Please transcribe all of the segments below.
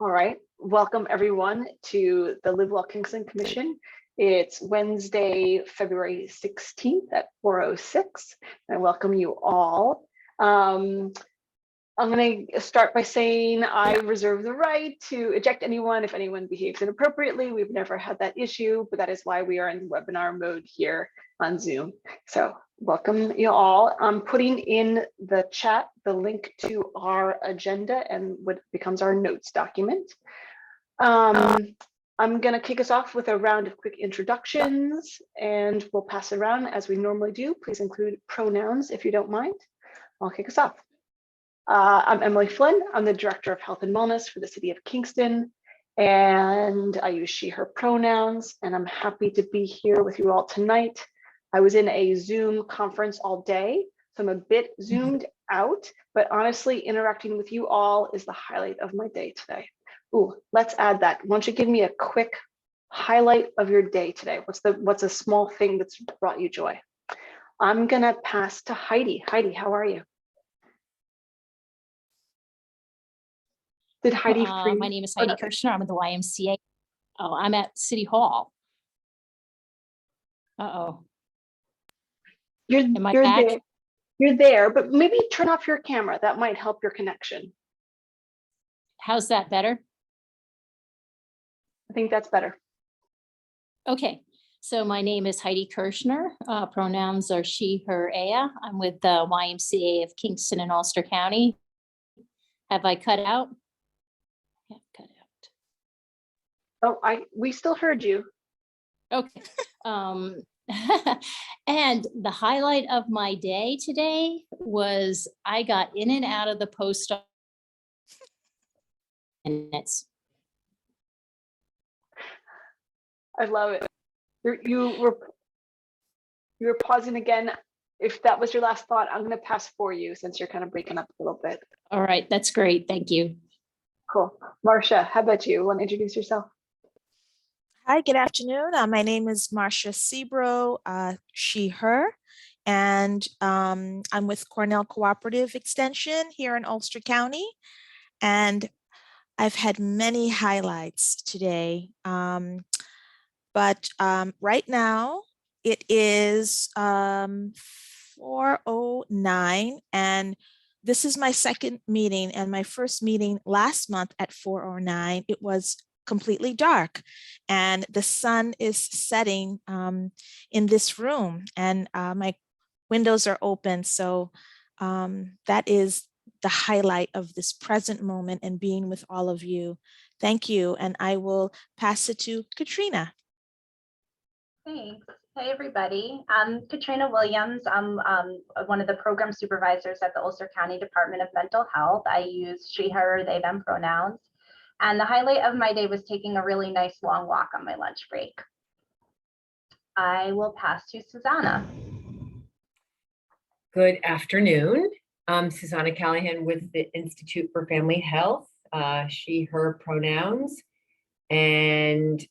All right, welcome everyone to the Livewell Kingston Commission. It's Wednesday, February 16th at 4:06. I welcome you all. I'm going to start by saying I reserve the right to eject anyone if anyone behaves inappropriately. We've never had that issue, but that is why we are in webinar mode here on Zoom. So welcome you all. I'm putting in the chat the link to our agenda and what becomes our notes document. I'm going to kick us off with a round of quick introductions, and we'll pass it around as we normally do. Please include pronouns if you don't mind. I'll kick us off. I'm Emily Flynn. I'm the Director of Health and Wellness for the City of Kingston, and I use she, her pronouns, and I'm happy to be here with you all tonight. I was in a Zoom conference all day, so I'm a bit zoomed out, but honestly, interacting with you all is the highlight of my day today. Ooh, let's add that. Why don't you give me a quick highlight of your day today? What's a small thing that's brought you joy? I'm gonna pass to Heidi. Heidi, how are you? Did Heidi my name is Heidi Kirsten. I'm with the YMCA. Oh, I'm at City Hall. Am I back? You're there, but maybe turn off your camera. That might help your connection. How's that better? I think that's better. Okay, so my name is Heidi Kirshner. Pronouns are she, her, aya. I'm with the YMCA of Kingston and Ulster County. Have I cut out? Yeah, cut out. Oh, we still heard you. Okay. And the highlight of my day today was I got in and out of the post office minutes. I love it. You were pausing again. If that was your last thought, I'm going to pass for you since you're kind of breaking up a little bit. All right, that's great. Thank you. Cool. Marcia, how about you? Want to introduce yourself? Hi, good afternoon. My name is Marcia Sebro, she, her, and I'm with Cornell Cooperative Extension here in Ulster County. And I've had many highlights today, but right now it is 4:09, and this is my second meeting, and my first meeting last month at 4:09, it was completely dark and the sun is setting in this room, and my windows are open. So that is the highlight of this present moment and being with all of you. Thank you. And I will pass it to Katrina. Thanks. Hey, everybody. I'm Katrina Williams. I'm one of the program supervisors at the Ulster County Department of Mental Health. I use she, her, they, them pronouns. And the highlight of my day was taking a really nice long walk on my lunch break. I will pass to Susanna. Good afternoon. I'm Susanna Callahan with the Institute for Family Health, she, her pronouns. And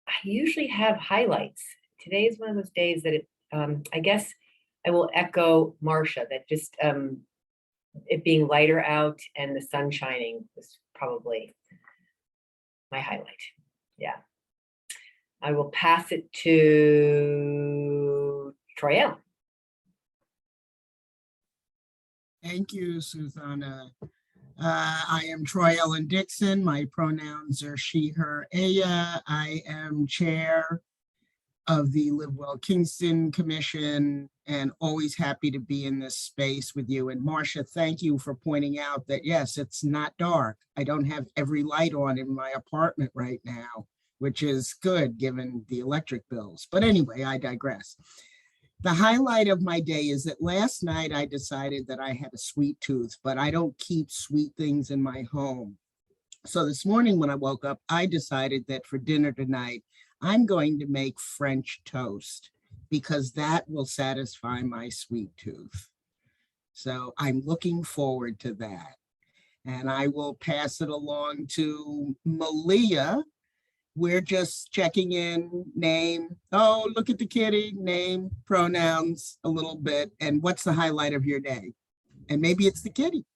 I usually have highlights. Today is one of those days that I guess I will echo Marcia, that just it being lighter out and the sun shining was probably my highlight. Yeah. I will pass it to Troyelle. Thank you, Susanna. I am Troy Ellen Dixon. My pronouns are she, her, aya. I am chair of the Livewell Kingston Commission and always happy to be in this space with you. And Marcia, thank you for pointing out that, yes, it's not dark. I don't have every light on in my apartment right now, which is good given the electric bills. But anyway, I digress. The highlight of my day is that last night I decided that I had a sweet tooth, but I don't keep sweet things in my home. So this morning when I woke up, I decided that for dinner tonight, I'm going to make French toast because that will satisfy my sweet tooth. So I'm looking forward to that. And I will pass it along to Malia. We're just checking in, name. Oh, look at the kitty, name, pronouns a little bit. And what's the highlight of your day? And maybe it's the kitty.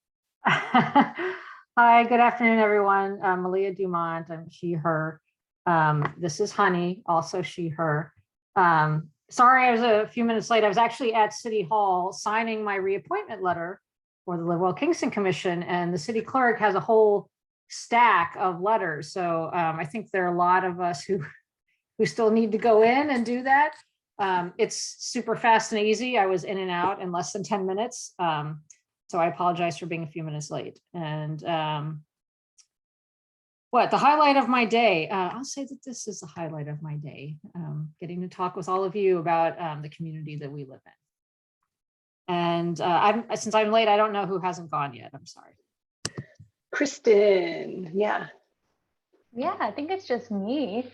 Hi, good afternoon, everyone. I'm Malia Dumont. I'm she, her. This is Honey, also she, her. Sorry, I was a few minutes late. I was actually at City Hall signing my reappointment letter for the Livewell Kingston Commission, and the city clerk has a whole stack of letters. So I think there are a lot of us who still need to go in and do that. It's super fast and easy. I was in and out in less than 10 minutes. So I apologize for being a few minutes late. And the highlight of my day, I'll say that this is the highlight of my day, getting to talk with all of you about the community that we live in. And since I'm late, I don't know who hasn't gone yet. I'm sorry. Kristen, yeah. Yeah, I think it's just me.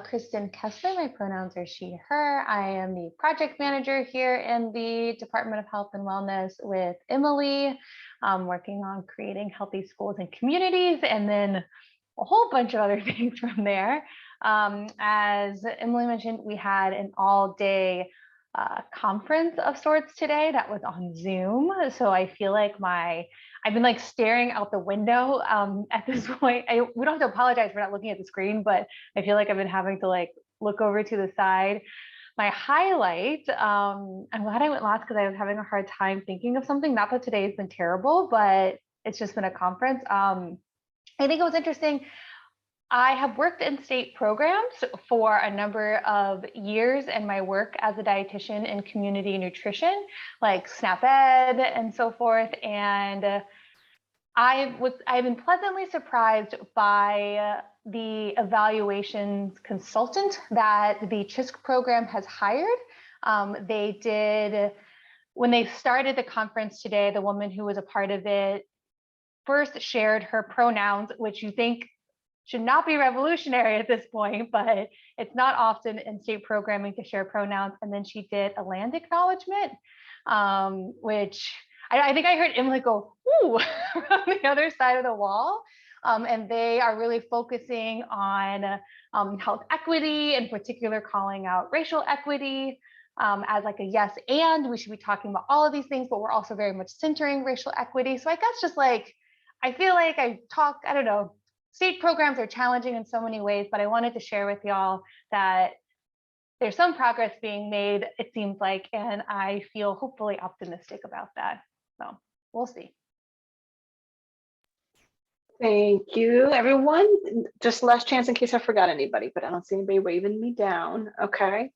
Kristen Kessler, my pronouns are she, her. I am the project manager here in the Department of Health and Wellness with Emily, working on creating healthy schools and communities, and then a whole bunch of other things from there. As Emily mentioned, we had an all-day conference of sorts today that was on Zoom. So I feel like I've been like staring out the window at this point. We don't have to apologize for not looking at the screen, but I feel like I've been having to like look over to the side. My highlight, I'm glad I went last because I was having a hard time thinking of something. Not that today has been terrible, but it's just been a conference. I think it was interesting. I have worked in state programs for a number of years in my work as a dietitian in community nutrition, like SNAP Ed and so forth. And I've been pleasantly surprised by the evaluations consultant that the CHISC program has hired. They did, when they started the conference today, the woman who was a part of it first shared her pronouns, which you think should not be revolutionary at this point, but it's not often in state programming to share pronouns. And then she did a land acknowledgement, which I think I heard Emily go, ooh, from the other side of the wall. And they are really focusing on health equity, in particular calling out racial equity as like a yes, and we should be talking about all of these things, but we're also very much centering racial equity. So I guess just like, I feel like I don't know, state programs are challenging in so many ways, but I wanted to share with y'all that there's some progress being made, it seems like, and I feel hopefully optimistic about that. So we'll see. Thank you, everyone. Just last chance in case I forgot anybody, but I don't see anybody waving me down. Okay.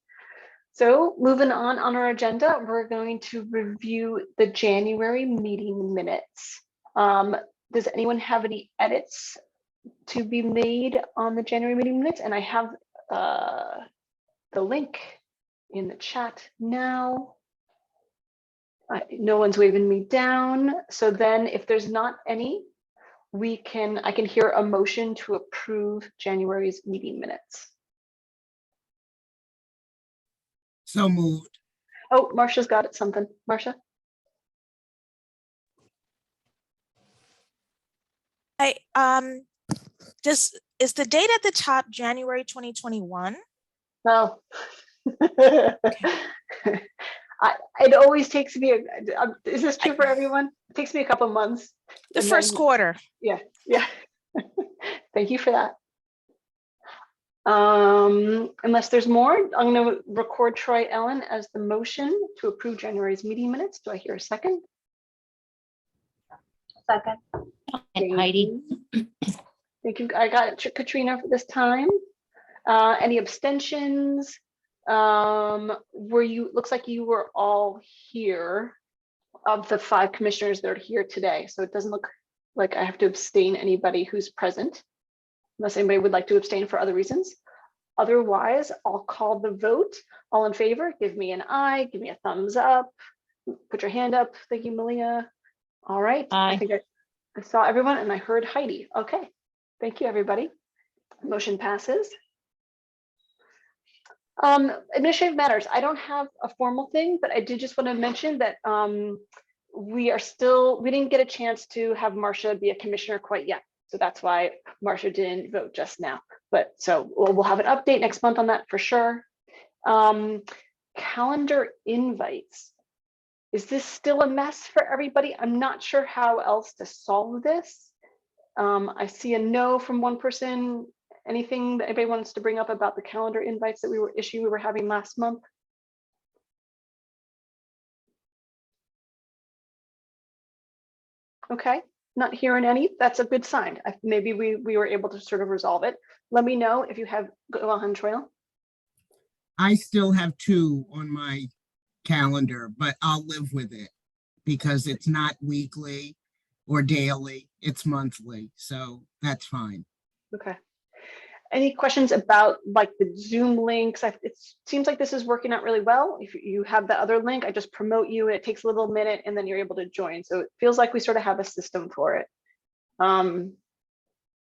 So moving on our agenda, we're going to review the January meeting minutes. Does anyone have any edits to be made on the January meeting minutes? And I have the link in the chat now. No one's waving me down. So then if there's not any, I can hear a motion to approve January's meeting minutes. So moved. Oh, Marcia's got it, something. Marcia? Is the date at the top January 2021? Well, it always takes me, is this true for everyone? It takes me a couple months. The first quarter. Yeah. Thank you for that. Unless there's more, I'm going to record Troy Ellen as the motion to approve January's meeting minutes. Do I hear a second? Second. And Heidi. Thank you. I got Katrina for this time. Any abstentions? Looks like you were all here of the 5 commissioners that are here today. So it doesn't look like I have to abstain anybody who's present, unless anybody would like to abstain for other reasons. Otherwise, I'll call the vote. All in favor, give me an aye, give me a thumbs up, put your hand up. Thank you, Malia. All right. Aye. I think I saw everyone and I heard Heidi. Okay. Thank you, everybody. Motion passes. Administrative matters. I don't have a formal thing, but I did just want to mention that we didn't get a chance to have Marcia be a commissioner quite yet. So that's why Marcia didn't vote just now. But so we'll have an update next month on that for sure. Calendar invites. Is this still a mess for everybody? I'm not sure how else to solve this. I see a no from one person. Anything that anybody wants to bring up about the calendar invites that we were having last month? Okay, not hearing any. That's a good sign. Maybe we were able to sort of resolve it. Let me know if you have, go on, Trail. I still have 2 on my calendar, but I'll live with it because it's not weekly or daily, it's monthly, so that's fine. Okay. Any questions about like the Zoom links? It seems like this is working out really well. If you have the other link, I just promote you. It takes a little minute and then you're able to join. So it feels like we sort of have a system for it.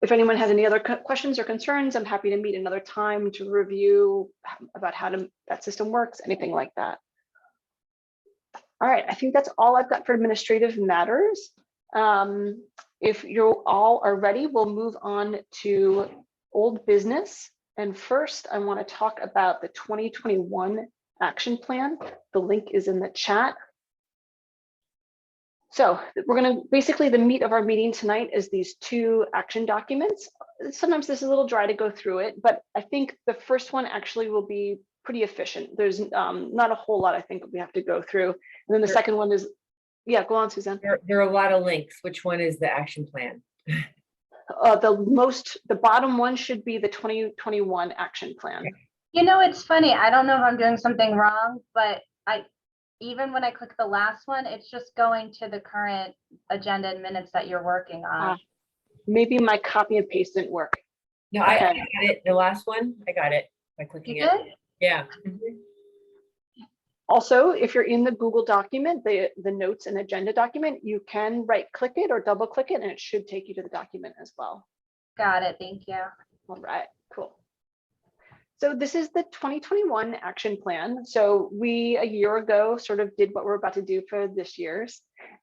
If anyone has any other questions or concerns, I'm happy to meet another time to review about how that system works, anything like that. All right, I think that's all I've got for administrative matters. If you all are ready, we'll move on to old business. And first, I want to talk about the 2021 action plan. The link is in the chat. So we're going to basically, the meat of our meeting tonight is these 2 action documents. Sometimes this is a little dry to go through it, but I think the first one actually will be pretty efficient. There's not a whole lot I think we have to go through. And then the second one is, yeah, go on, Suzanne. There are a lot of links. Which one is the action plan? The bottom one should be the 2021 action plan. You know, it's funny. I don't know if I'm doing something wrong, but even when I click the last one, it's just going to the current agenda and minutes that you're working on. Maybe my copy and paste didn't work. No, Okay. I got it. The last one, I got it by clicking You it. did? Yeah. Also, if you're in the Google document, the notes and agenda document, you can right click it or double click it and it should take you to the document as well. Got it. Thank you. All right, cool. So this is the 2021 action plan. So we, a year ago, sort of did what we're about to do for this year's.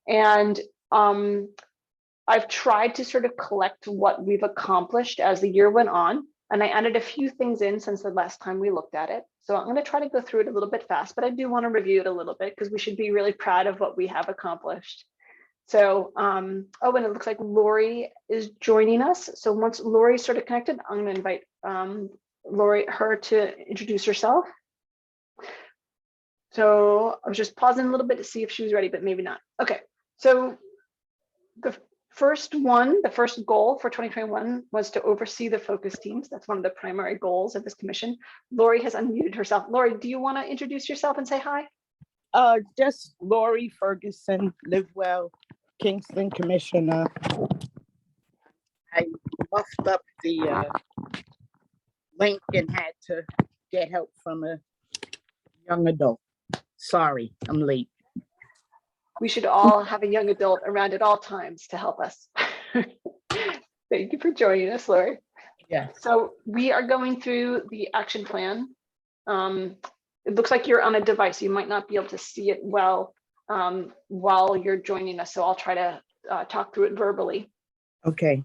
And I've tried to sort of collect what we've accomplished as the year went on. And I added a few things in since the last time we looked at it. So I'm going to try to go through it a little bit fast, but I do want to review it a little bit because we should be really proud of what we have accomplished. So, oh, and it looks like Lori is joining us. So once Lori's sort of connected, I'm going to invite her to introduce herself. So I was just pausing a little bit to see if she was ready, but maybe not. Okay, so the first goal for 2021 was to oversee the focus teams. That's one of the primary goals of this commission. Lori has unmuted herself. Lori, do you want to introduce yourself and say hi? Just Lori Ferguson, Livewell, Kingston Commissioner. I muffed up the link and had to get help from a young adult. Sorry, I'm late. We should all have a young adult around at all times to help us. Thank you for joining us, Lori. Yeah. So we are going through the action plan. It looks like you're on a device. You might not be able to see it well while you're joining us. So I'll try to talk through it verbally. Okay.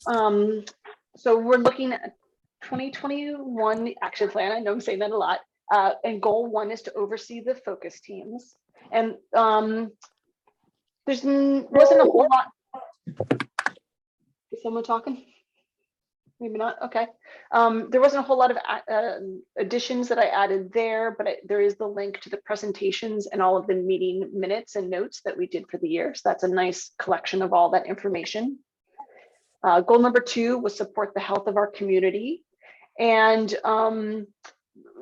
So we're looking at 2021 action plan. I know I'm saying that a lot. And goal 1 is to oversee the focus teams. And wasn't a whole lot. Is someone talking? Maybe not. Okay. There wasn't a whole lot of additions that I added there, but there is the link to the presentations and all of the meeting minutes and notes that we did for the year. So that's a nice collection of all that information. Goal number 2 was support the health of our community. And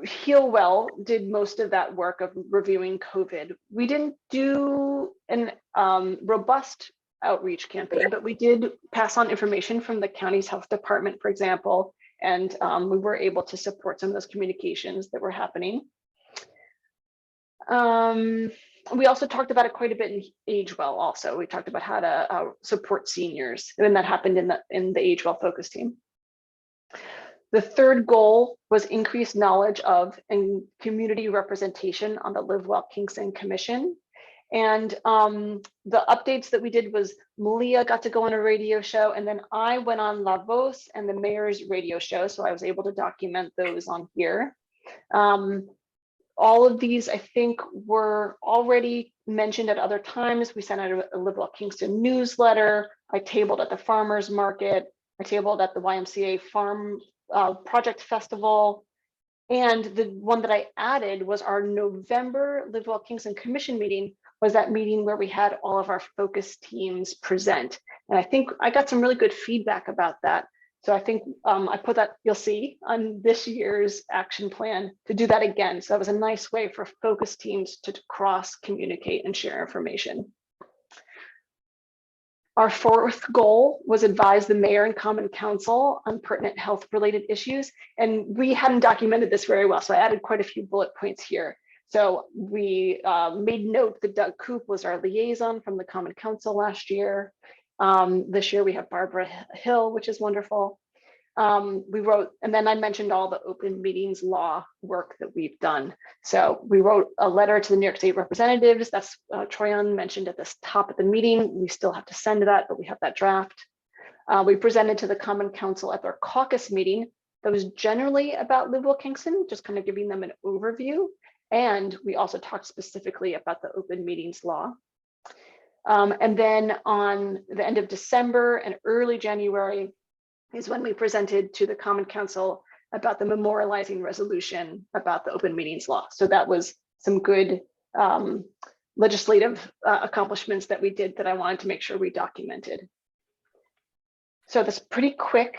Healwell did most of that work of reviewing COVID. We didn't do an robust outreach campaign, but we did pass on information from the county's health department, for example, and we were able to support some of those communications that were happening. We also talked about it quite a bit in AgeWell also. We talked about how to support seniors, and that happened in the AgeWell focus team. The third goal was increased knowledge of and community representation on the Livewell Kingston Commission. And the updates that we did was Malia got to go on a radio show, and then I went on La Voz and the mayor's radio show. So I was able to document those on here. All of these, I think, were already mentioned at other times. We sent out a Livewell Kingston newsletter. I tabled at the farmer's market. I tabled at the YMCA Farm Project Festival. And the one that I added was our November Livewell Kingston Commission meeting, was that meeting where we had all of our focus teams present. And I think I got some really good feedback about that. So I think I put that, you'll see on this year's action plan, to do that again. So that was a nice way for focus teams to cross communicate and share information. Our fourth goal was advise the mayor and common council on pertinent health related issues. And we hadn't documented this very well, so I added quite a few bullet points here. So we made note that Doug Coop was our liaison from the common council last year. This year we have Barbara Hill, which is wonderful. We wrote, and then I mentioned all the open meetings law work that we've done. So we wrote a letter to the New York State representatives. That's Troyan mentioned at the top of the meeting. We still have to send that, but we have that draft. We presented to the Common Council at their caucus meeting. That was generally about Livewell Kingston, just kind of giving them an overview. And we also talked specifically about the open meetings law. And then on the end of December and early January is when we presented to the Common Council about the memorializing resolution about the open meetings law. So that was some good legislative accomplishments that we did that I wanted to make sure we documented. So that's pretty quick,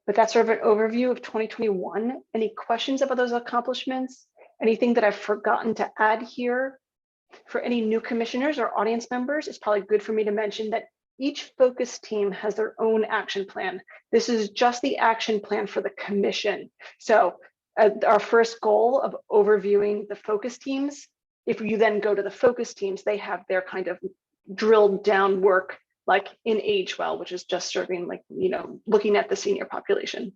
but that's sort of an overview of 2021. Any questions about those accomplishments? Anything that I've forgotten to add here? For any new commissioners or audience members, it's probably good for me to mention that each focus team has their own action plan. This is just the action plan for the commission. So our first goal of overviewing the focus teams, if you then go to the focus teams, they have their kind of drilled down work, like in AgeWell, which is just serving, like, you know, looking at the senior population.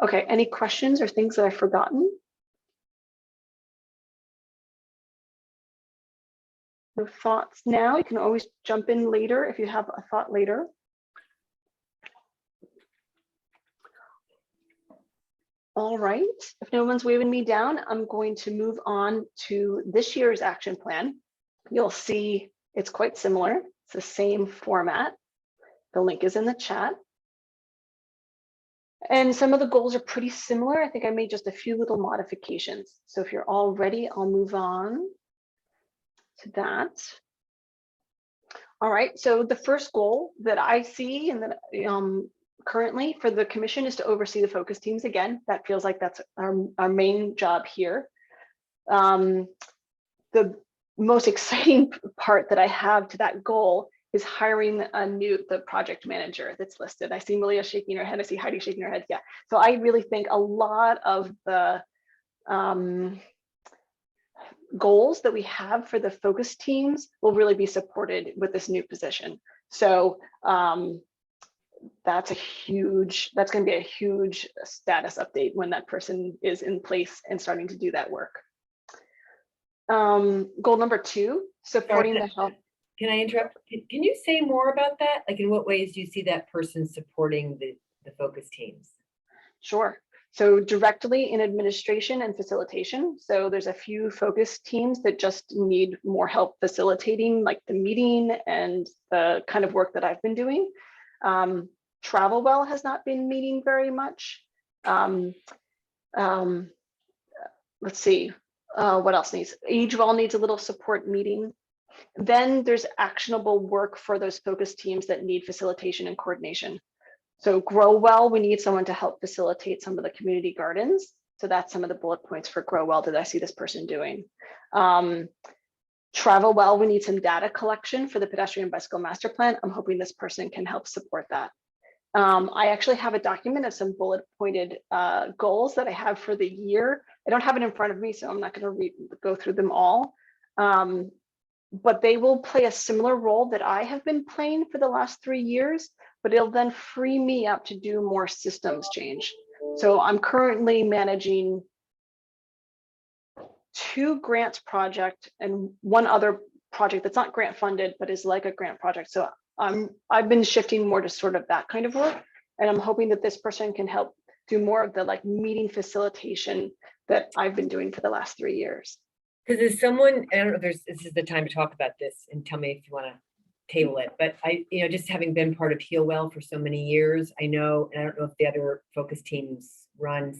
Okay, any questions or things that I've forgotten? No thoughts now. You can always jump in later if you have a thought later. All right, if no one's waving me down, I'm going to move on to this year's action plan. You'll see it's quite similar. It's the same format. The link is in the chat. And some of the goals are pretty similar. I think I made just a few little modifications. So if you're all ready, I'll move on to that. All right, so the first goal that I see and that currently for the commission is to oversee the focus teams again. That feels like that's our main job here. The most exciting part that I have to that goal is hiring the project manager that's listed. I see Malia shaking her head, I see Heidi shaking her head, yeah. So I really think a lot of the goals that we have for the focus teams will really be supported with this new position. So that's going to be a huge status update when that person is in place and starting to do that work. Goal number 2, supporting the health. Can I interrupt? Can you say more about that? Like, in what ways do you see that person supporting the focus teams? Sure. So directly in administration and facilitation. So there's a few focus teams that just need more help facilitating, like the meeting and the kind of work that I've been doing. Livewell has not been meeting very much. Let's see, what else needs? AgeWell needs a little support meeting. Then there's actionable work for those focus teams that need facilitation and coordination. So GrowWell, we need someone to help facilitate some of the community gardens. So that's some of the bullet points for GrowWell that I see this person doing. TravelWell, we need some data collection for the pedestrian bicycle master plan. I'm hoping this person can help support that. I actually have a document of some bullet pointed goals that I have for the year. I don't have it in front of me, so I'm not going to go through them all. But they will play a similar role that I have been playing for the last 3 years, but it'll then free me up to do more systems change. So I'm currently managing 2 grants project and 1 other project that's not grant funded, but is like a grant project. So I've been shifting more to sort of that kind of work. And I'm hoping that this person can help do more of the like meeting facilitation that I've been doing for the last 3 years. Because as someone, I don't know if this is the time to talk about this, and tell me if you want to table it, but just having been part of Heal Well for so many years, I know, and I don't know if the other focus teams run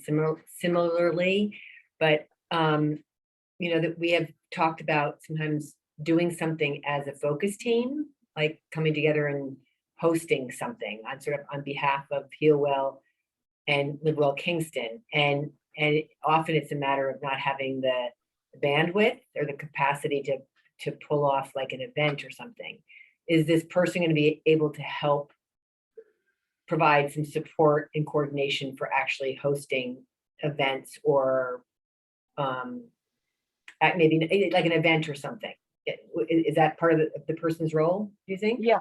similarly, but that we have talked about sometimes doing something as a focus team, like coming together and hosting something on behalf of Heal Well and Livewell Kingston. And often it's a matter of not having the bandwidth or the capacity to pull off like an event or something. Is this person going to be able to help provide some support and coordination for actually hosting events or maybe like an event or something? Is that part of the person's role, do you think? Yeah,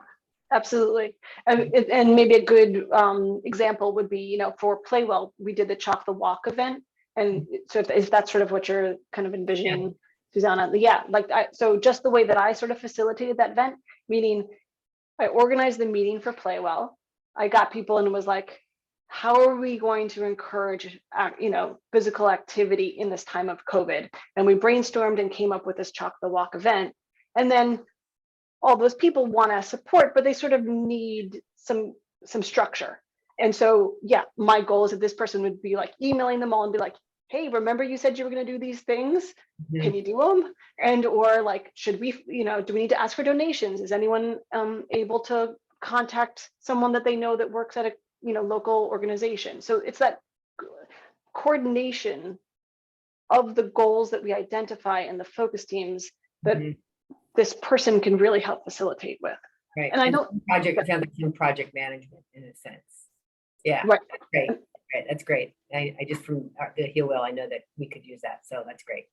absolutely. And maybe a good example would be, for Play Well, we did the Chalk the Walk event. And so if that's sort of what you're kind of envisioning, Susanna, so just the way that I sort of facilitated that event, meaning I organized the meeting for Play Well. I got people and was like, how are we going to encourage, physical activity in this time of COVID? And we brainstormed and came up with this Chalk the Walk event. And then all those people want to support, but they sort of need some structure. And so, my goal is that this person would be like emailing them all and be like, hey, remember you said you were going to do these things? Mm-hmm. Can you do them? And, or like, should we, do we need to ask for donations? Is anyone able to contact someone that they know that works at a, local organization? So it's that coordination of the goals that we identify in the focus teams that this person can really help facilitate with. Right. And I It don't sounds like some project management in a sense. Yeah. Right. That's great. Right. That's great. I just from the Heal Well, I know that we could use that. So that's great.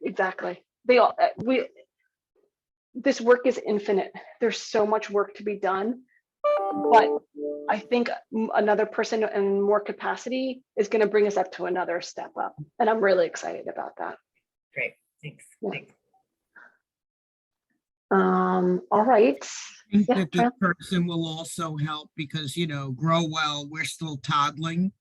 Exactly. This work is infinite. There's so much work to be done, but I think another person and more capacity is going to bring us up to another step up. And I'm really excited about that. Great. Thanks. Yeah. Thanks. All right. I think that this person will also help because, Grow Well, we're still toddling.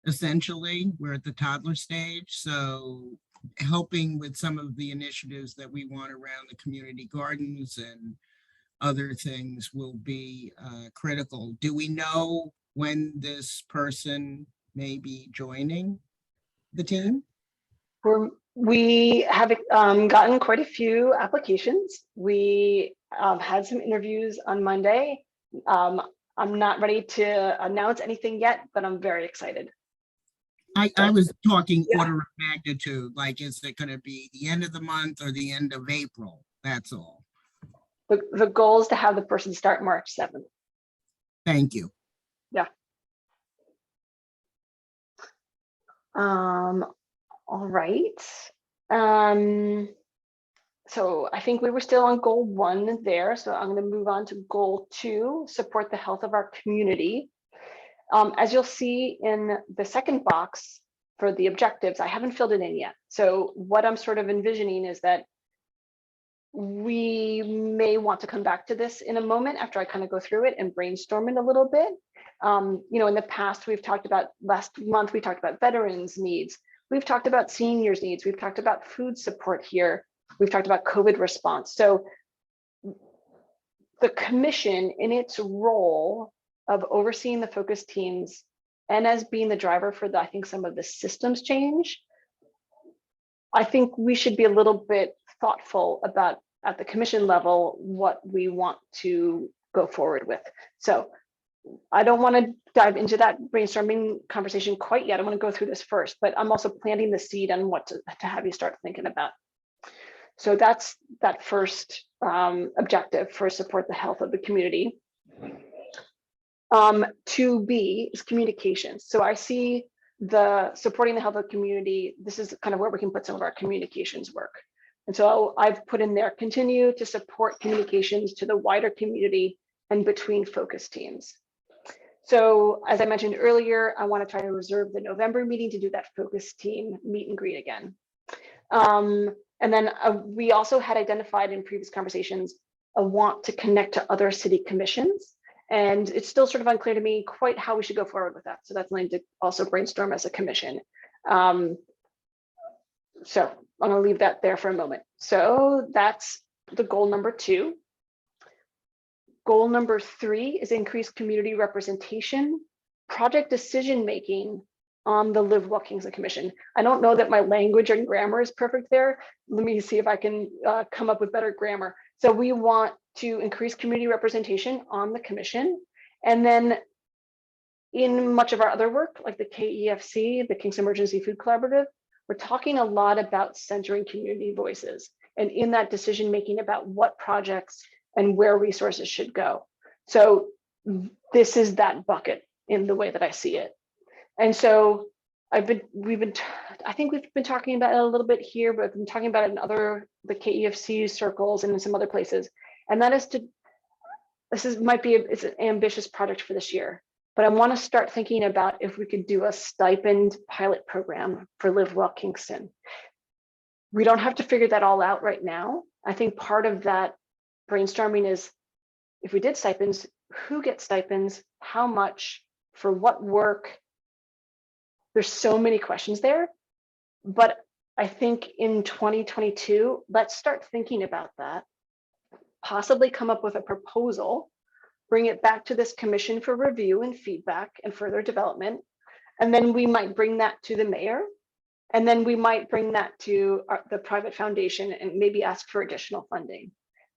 Essentially, we're at the toddler stage. So helping with some of the initiatives that we want around the community gardens and other things will be critical. Do we know when this person may be joining the team? We have gotten quite a few applications. We had some interviews on Monday. I'm not ready to announce anything yet, but I'm very excited. I was talking order of magnitude, like is it going to be the end of the month or the end of April? That's all. The goal is to have the person start March 7th. Thank you. Yeah. All right. So I think we were still on goal 1 there. So I'm going to move on to goal 2, support the health of our community. As you'll see in the second box for the objectives, I haven't filled it in yet. So what I'm sort of envisioning is that we may want to come back to this in a moment after I kind of go through it and brainstorm it a little bit. In the past, last month, we talked about veterans' needs. We've talked about seniors' needs. We've talked about food support here. We've talked about COVID response. So the commission in its role of overseeing the focus teams and as being the driver for I think some of the systems change, I think we should be a little bit thoughtful about at the commission level what we want to go forward with. So I don't want to dive into that brainstorming conversation quite yet. I want to go through this first, but I'm also planting the seed on what to have you start thinking about. So that's that first objective for support the health of the community. 2B is communications. So I see the supporting the health of the community. This is kind of where we can put some of our communications work. And so I've put in there, continue to support communications to the wider community and between focus teams. So as I mentioned earlier, I want to try to reserve the November meeting to do that focus team meet and greet again. And then we also had identified in previous conversations a want to connect to other city commissions. And it's still sort of unclear to me quite how we should go forward with that. So that's something to also brainstorm as a commission. So I'm going to leave that there for a moment. So that's the goal number 2. Goal number 3 is increase community representation, project decision-making on the Livewell Kingston Commission. I don't know that my language and grammar is perfect there. Let me see if I can come up with better grammar. So we want to increase community representation on the commission. And then in much of our other work, like the KEFC, the Kingston Emergency Food Collaborative, we're talking a lot about centering community voices and in that decision-making about what projects and where resources should go. So this is that bucket in the way that I see it. And so I think we've been talking about it a little bit here, but I've been talking about it in the KEFC circles and in some other places. And that is it's an ambitious project for this year, but I want to start thinking about if we could do a stipend pilot program for Livewell Kingston. We don't have to figure that all out right now. I think part of that brainstorming is if we did stipends, who gets stipends, how much, for what work. There's so many questions there, but I think in 2022, let's start thinking about that, possibly come up with a proposal, bring it back to this commission for review and feedback and further development. And then we might bring that to the mayor. And then we might bring that to the private foundation and maybe ask for additional funding.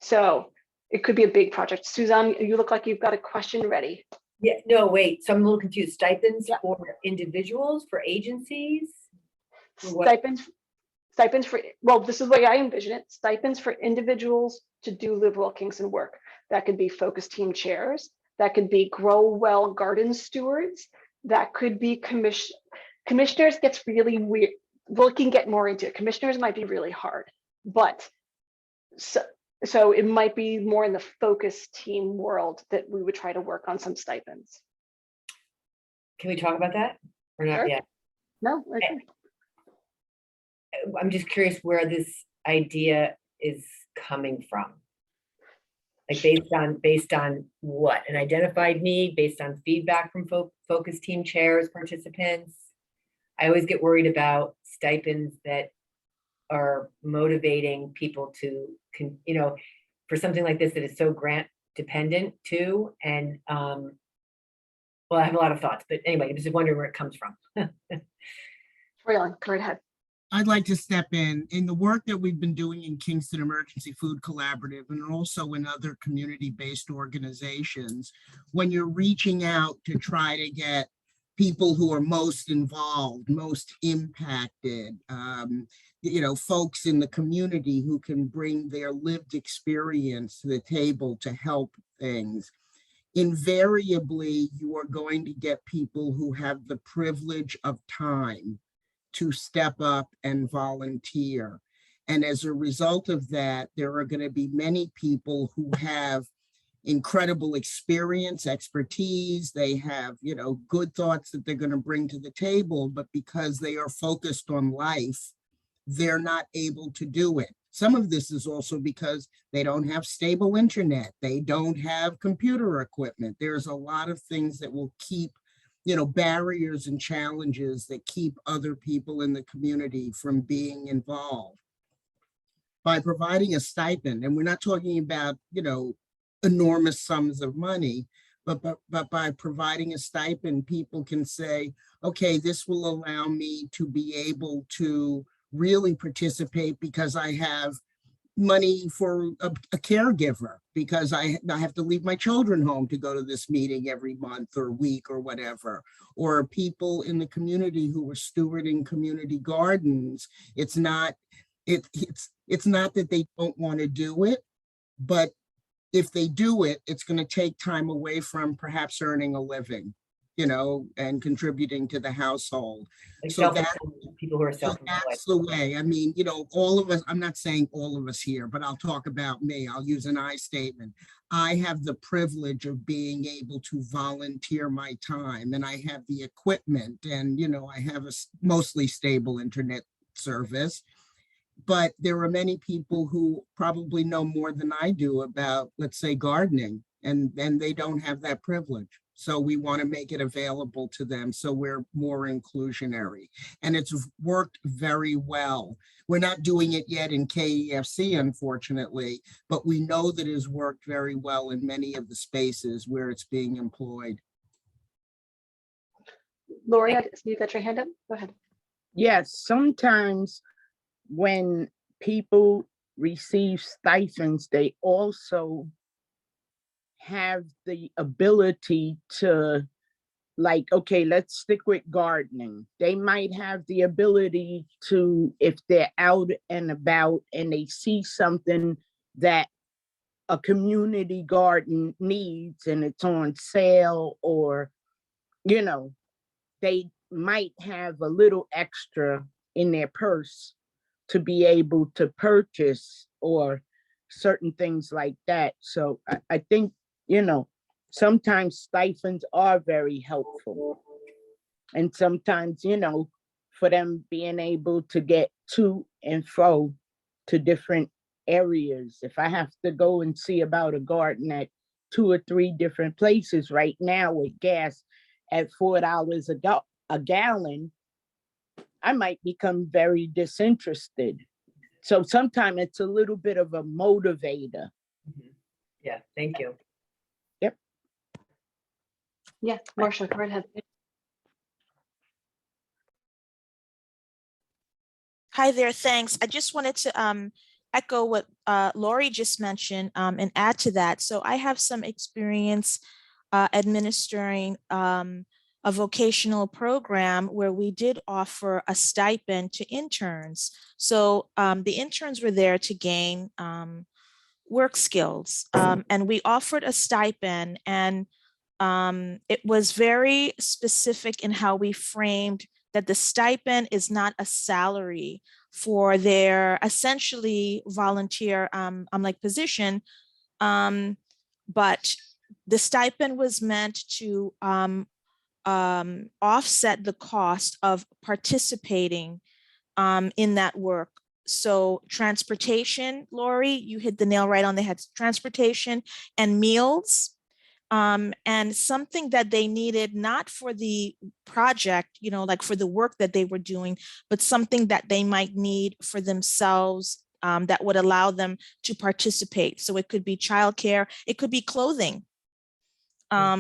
So it could be a big project. Suzanne, you look like you've got a question ready. Yeah, no, wait, so I'm a little confused. Stipends for individuals, for agencies? For what? Stipends for, well, this is the way I envision it. Stipends for individuals to do Livewell Kingston work. That could be focus team chairs. That could be Grow Well garden stewards. That could be commissioners gets really weird. We can get more into it. Commissioners might be really hard, but so it might be more in the focus team world that we would try to work on some stipends. Can we talk about that or not Sure. yet? No, okay. I'm just curious where this idea is coming from. Like based on what? An identified need, based on feedback from focus team chairs, participants? I always get worried about stipends that are motivating people to, for something like this that is so grant dependent too. And well, I have a lot of thoughts, but anyway, I'm just wondering where it comes from. Go right ahead. I'd like to step in the work that we've been doing in Kingston Emergency Food Collaborative and also in other community-based organizations. When you're reaching out to try to get people who are most involved, most impacted, folks in the community who can bring their lived experience to the table to help things. Invariably, you are going to get people who have the privilege of time to step up and volunteer. And as a result of that, there are going to be many people who have incredible experience, expertise. They have, good thoughts that they're going to bring to the table, but because they are focused on life, they're not able to do it. Some of this is also because they don't have stable internet. They don't have computer equipment. There's a lot of things that will keep, barriers and challenges that keep other people in the community from being involved. By providing a stipend, and we're not talking about, enormous sums of money, but by providing a stipend, people can say, okay, this will allow me to be able to really participate because I have money for a caregiver, because I have to leave my children home to go to this meeting every month or week or whatever, or people in the community who are stewarding community gardens. It's not that they don't want to do it, but if they do it, it's going to take time away from perhaps earning a living, and contributing to the household. Like So that people who are self-employed. that's the way. I mean, all of us, I'm not saying all of us here, but I'll talk about me. I'll use an I statement. I have the privilege of being able to volunteer my time, and I have the equipment, and, I have a mostly stable internet service. But there are many people who probably know more than I do about, let's say, gardening, and they don't have that privilege. So we want to make it available to them. So we're more inclusionary. And it's worked very well. We're not doing it yet in KEFC, unfortunately, but we know that it has worked very well in many of the spaces where it's being employed. Lori, you got your hand up? Go ahead. Yes, sometimes when people receive stipends, they also have the ability to, like, okay, let's stick with gardening. They might have the ability to, if they're out and about and they see something that a community garden needs and it's on sale, or, you know, they might have a little extra in their purse to be able to purchase or certain things like that. So I think, you know, sometimes stipends are very helpful. And sometimes, you know, for them being able to get to and fro to different areas. If I have to go and see about a garden at 2 or 3 different places right now with gas at $4 a gallon, I might become very disinterested. So sometimes it's a little bit of a motivator. Yeah, thank you. Yep. Yeah, Marcia, go ahead. Hi there, thanks. I just wanted to echo what Lori just mentioned and add to that. So I have some experience administering a vocational program where we did offer a stipend to interns. So the interns were there to gain work skills, and we offered a stipend, and it was very specific in how we framed that the stipend is not a salary for their essentially volunteer like position, but the stipend was meant to offset the cost of participating in that work. So transportation, Lori, you hit the nail right on the head. Transportation and meals. And something that they needed, not for the project, you know, like for the work that they were doing, but something that they might need for themselves that would allow them to participate. So it could be childcare, it could be clothing.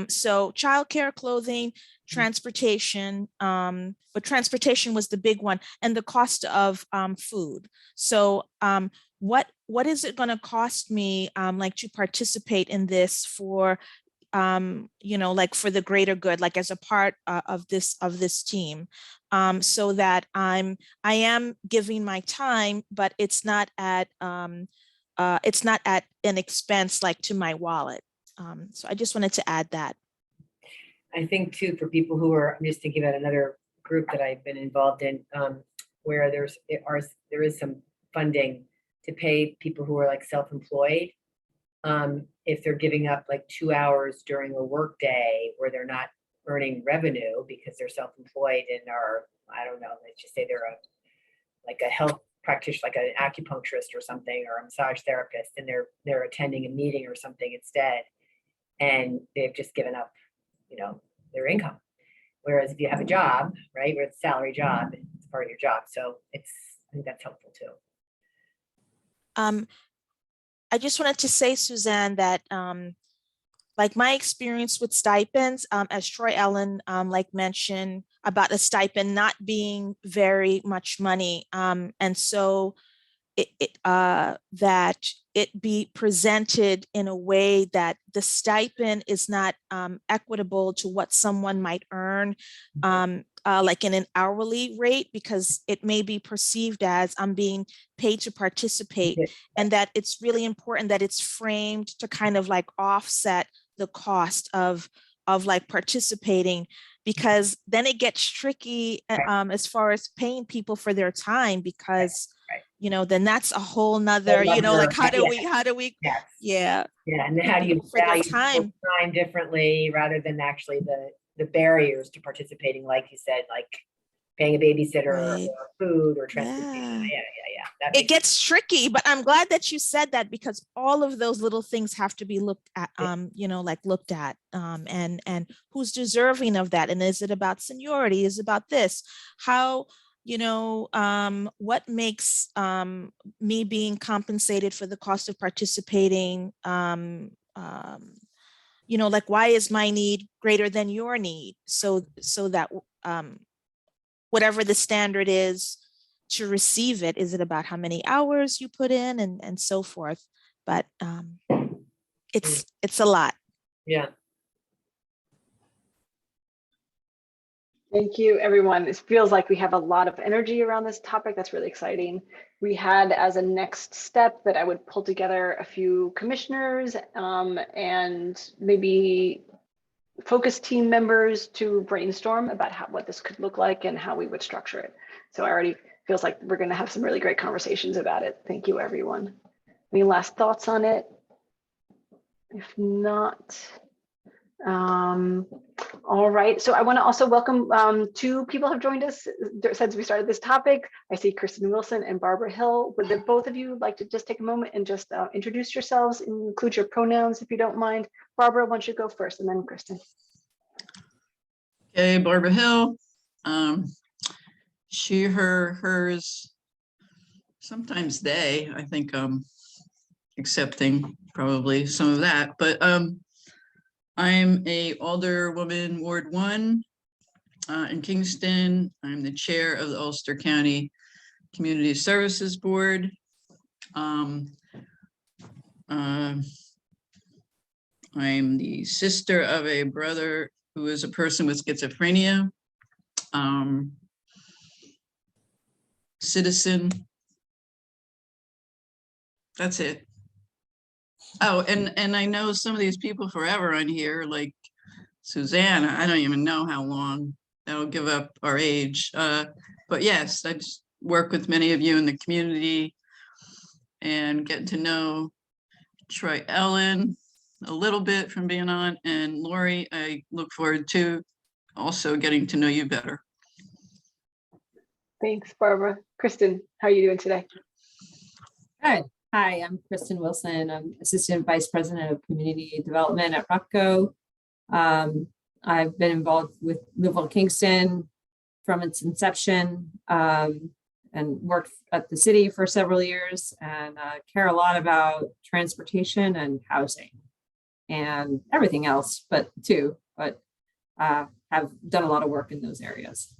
So childcare, clothing, transportation, but transportation was the big one, and the cost of food. So what is it going to cost me like to participate in this for you know, like for the greater good, like as a part of this team, so that I am giving my time, but it's not at an expense like to my wallet. So I just wanted to add that. I think too, for people who are, I'm just thinking about another group that I've been involved in, where there is some funding to pay people who are like self-employed. If they're giving up like 2 hours during a work day where they're not earning revenue because they're self-employed and are, I don't know, let's just say they're a health practitioner, like an acupuncturist or something, or a massage therapist, and they're attending a meeting or something instead, and they've just given up, you know, their income. Whereas if you have a job, right, where it's a salary job, it's part of your job. So I think that's helpful too. I just wanted to say, Suzanne, that like my experience with stipends, as Troy Ellen like mentioned about a stipend not being very much money, and so that it be presented in a way that the stipend is not equitable to what someone might earn, like in an hourly rate, because it may be perceived as I'm being paid to participate, and that it's really important that it's framed to kind of like offset the cost of like participating, because then it gets tricky as far as paying people for their time, because you know, then that's a whole nother, you know, like how do we, Yes. yeah. Yeah, and then how do you For their value time. time differently rather than actually the barriers to participating, like you said, like paying a babysitter Right. or food or transportation. Yeah. Yeah. That It makes gets tricky, but I'm glad that you said that, because all of those little things have to be looked at, looked at, and who's deserving of that. And is it about seniority? Is it about this? How, what makes me being compensated for the cost of participating? Like, why is my need greater than your need? So that whatever the standard is to receive it, is it about how many hours you put in, and so forth? But it's a lot. Yeah. Thank you, everyone. It feels like we have a lot of energy around this topic. That's really exciting. We had as a next step that I would pull together a few commissioners and maybe focus team members to brainstorm about what this could look like and how we would structure it. So I already feels like we're going to have some really great conversations about it. Thank you, everyone. Any last thoughts on it? If not, all right. So I want to also welcome two people have joined us since we started this topic. I see Kirsten Wilson and Barbara Hill. Would the both of you like to just take a moment and just introduce yourselves, include your pronouns if you don't mind? Barbara, why don't you go first, and then Kirsten. Okay, Barbara Hill. She, her, hers, sometimes they. I think accepting probably some of that, but I'm a alderwoman, Ward 1 in Kingston. I'm the chair of the Ulster County Community Services Board. I'm the sister of a brother who is a person with schizophrenia. Citizen. That's it. Oh, and I know some of these people forever on here, like Susanna. I don't even know how long. That'll give up our age. But yes, I just work with many of you in the community and get to know Troy Ellen a little bit from being on, and Lori, I look forward to also getting to know you better. Thanks, Barbara. Kristen, how are you doing today? Good. Hi, I'm Kristen Wilson. I'm Assistant Vice President of Community Development at ROCCO. I've been involved with Livewell Kingston from its inception and worked at the city for several years, and care a lot about transportation and housing and everything else, but have done a lot of work in those areas.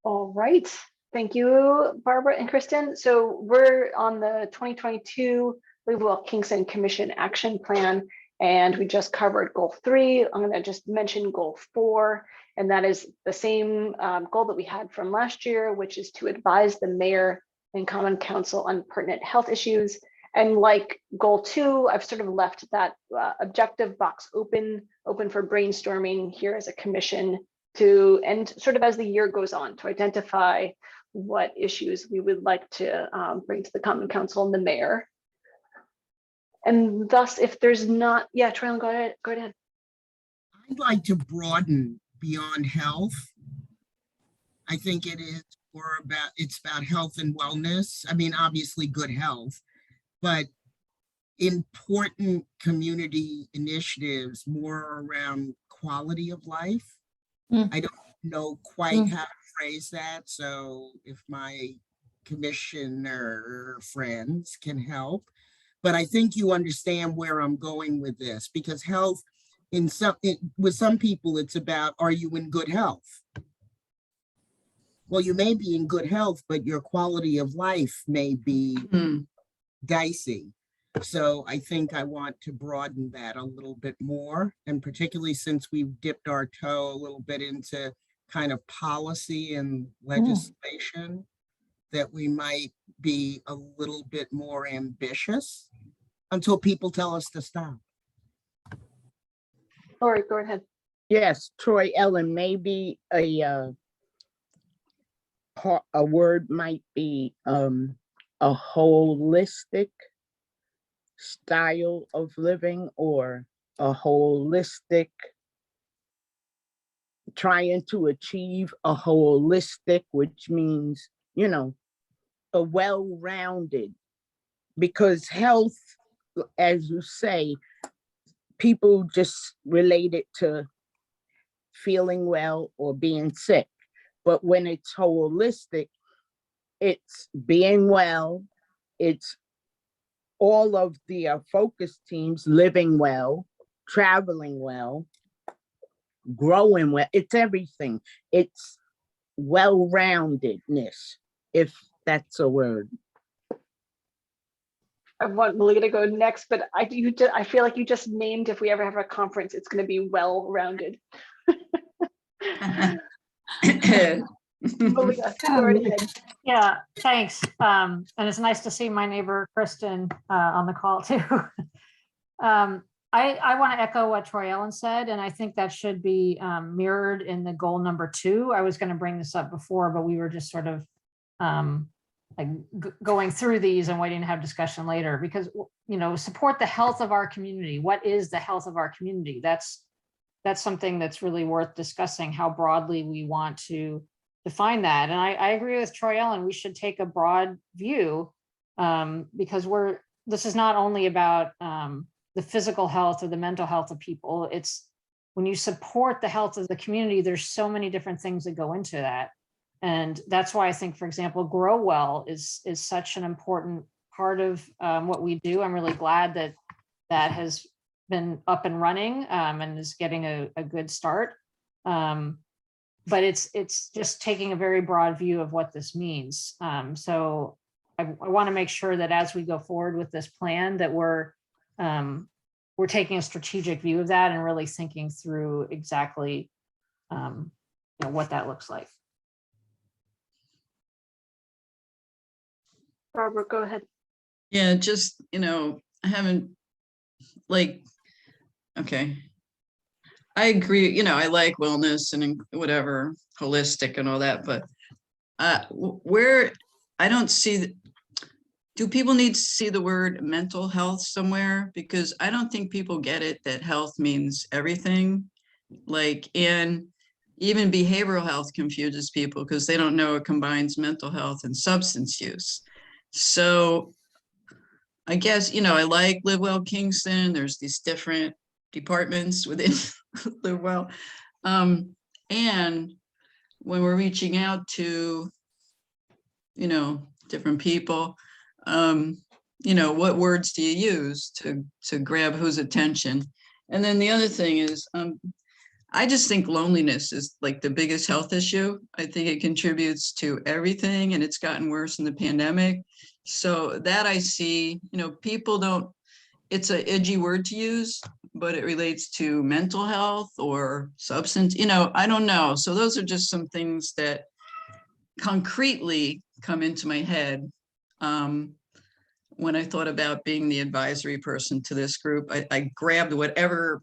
All right. Thank you, Barbara and Kristen. So we're on the 2022 Livewell Kingston Commission Action Plan, and we just covered goal 3. I'm going to just mention goal 4, and that is the same goal that we had from last year, which is to advise the mayor and common council on pertinent health issues. And like goal 2, I've sort of left that objective box open for brainstorming here as a commission to, and sort of as the year goes on, to identify what issues we would like to bring to the common council and the mayor. And thus, if there's not, yeah, Troy, go ahead. I'd like to broaden beyond health. I think it's about health and wellness. I mean, obviously good health, but important community initiatives more around quality of life. I don't know quite how to phrase that. So if my commissioner friends can help, but I think you understand where I'm going with this, because health with some people, it's about, are you in good health? Well, you may be in good health, but your quality of life may be dicey. So I think I want to broaden that a little bit more, and particularly since we've dipped our toe a little bit into kind of policy and legislation, that we might be a little bit more ambitious until people tell us to stop. Lori, go ahead. Yes, Troy Ellen, maybe a word might be a holistic style of living, or a holistic trying to achieve a holistic, which means, you know, a well-rounded, because health, as you say, people just relate it to feeling well or being sick. But when it's holistic, it's being well, it's all of the focus teams living well, traveling well, growing well. It's everything. It's well-roundedness, if that's a word. I want Malia to go next, but I feel like you just named, if we ever have a conference, it's going to be well-rounded. Malia, go right ahead. Yeah, thanks. And it's nice to see my neighbor Kirsten on the call too. I want to echo what Troy Ellen said, and I think that should be mirrored in the goal number 2. I was going to bring this up before, but we were just sort of like going through these and waiting to have discussion later, because, you know, support the health of our community. What is the health of our community? That's something that's really worth discussing, how broadly we want to define that. And I agree with Troy Ellen, we should take a broad view, because this is not only about the physical health or the mental health of people. It's when you support the health of the community, there's so many different things that go into that. And that's why I think, for example, Grow Well is such an important part of what we do. I'm really glad that has been up and running and is getting a good start. But it's just taking a very broad view of what this means. So I want to make sure that as we go forward with this plan, that we're taking a strategic view of that and really thinking through exactly what that looks like. Barbara, go ahead. Yeah, just, I haven't, okay. I agree, I like wellness and whatever, holistic and all that, but where I don't see, do people need to see the word mental health somewhere? Because I don't think people get it, that health means everything. And even behavioral health confuses people because they don't know it combines mental health and substance use. So I guess, I like Livewell Kingston. There's these different departments within Livewell. And when we're reaching out to, different people, what words do you use to grab whose attention? And then the other thing is, I just think loneliness is like the biggest health issue. I think it contributes to everything, and it's gotten worse in the pandemic. So that I see, people don't, it's an edgy word to use, but it relates to mental health or substance, I don't know. So those are just some things that concretely come into my head when I thought about being the advisory person to this group. I grabbed whatever,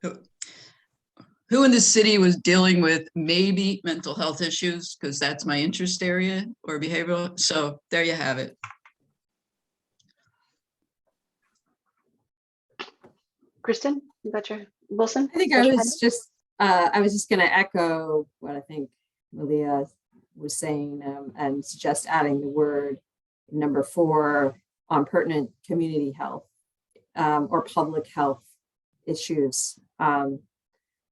who in the city was dealing with maybe mental health issues, because that's my interest area, or behavioral. So there you have it. Kristen, you got your Wilson? I think I was just going to echo what I think Malia was saying, and suggest adding the word number 4 on pertinent community health or public health issues.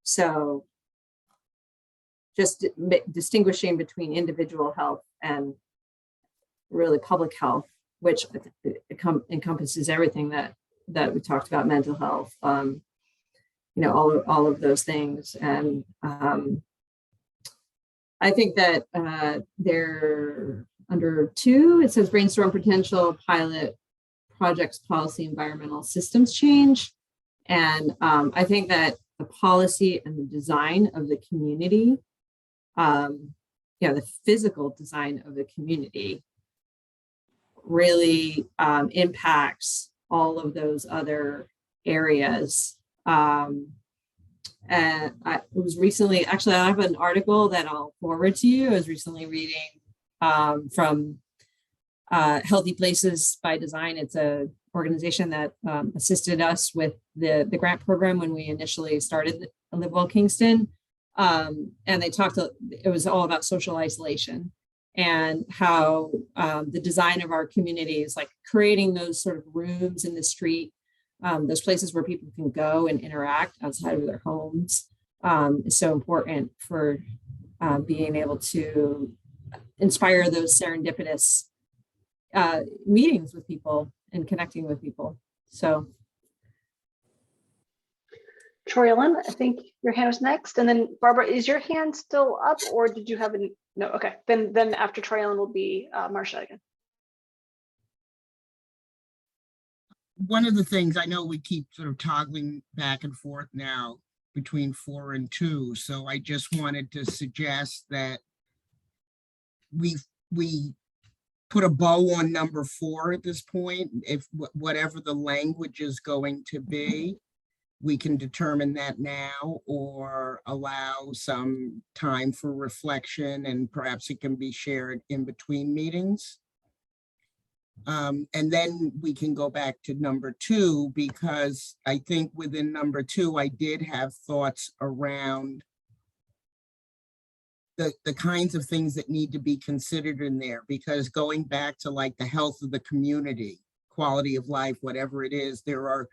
So just distinguishing between individual health and really public health, which encompasses everything that we talked about, mental health, all of those things. And I think that they're under 2, it says brainstorm potential pilot projects, policy, environmental systems change. And I think that the policy and the design of the community, the physical design of the community really impacts all of those other areas. And I was recently, actually, I have an article that I'll forward to you. I was recently reading from Healthy Places by Design. It's a organization that assisted us with the grant program when we initially started Livewell Kingston. And they talked, it was all about social isolation and how the design of our communities, like creating those sort of rooms in the street, those places where people can go and interact outside of their homes, is so important for being able to inspire those serendipitous meetings with people and connecting with people. So. Troy Ellen, I think your hand was next. And then Barbara, is your hand still up or did you have any? No, okay. Then after Troy Ellen will be Marcia again. One of the things I know we keep sort of toggling back and forth now between 4 and 2. So I just wanted to suggest that we put a bow on number 4 at this point. If whatever the language is going to be, we can determine that now or allow some time for reflection, and perhaps it can be shared in between meetings. And then we can go back to number 2, because I think within number 2, I did have thoughts around the kinds of things that need to be considered in there, because going back to like the health of the community, quality of life, whatever it is, there are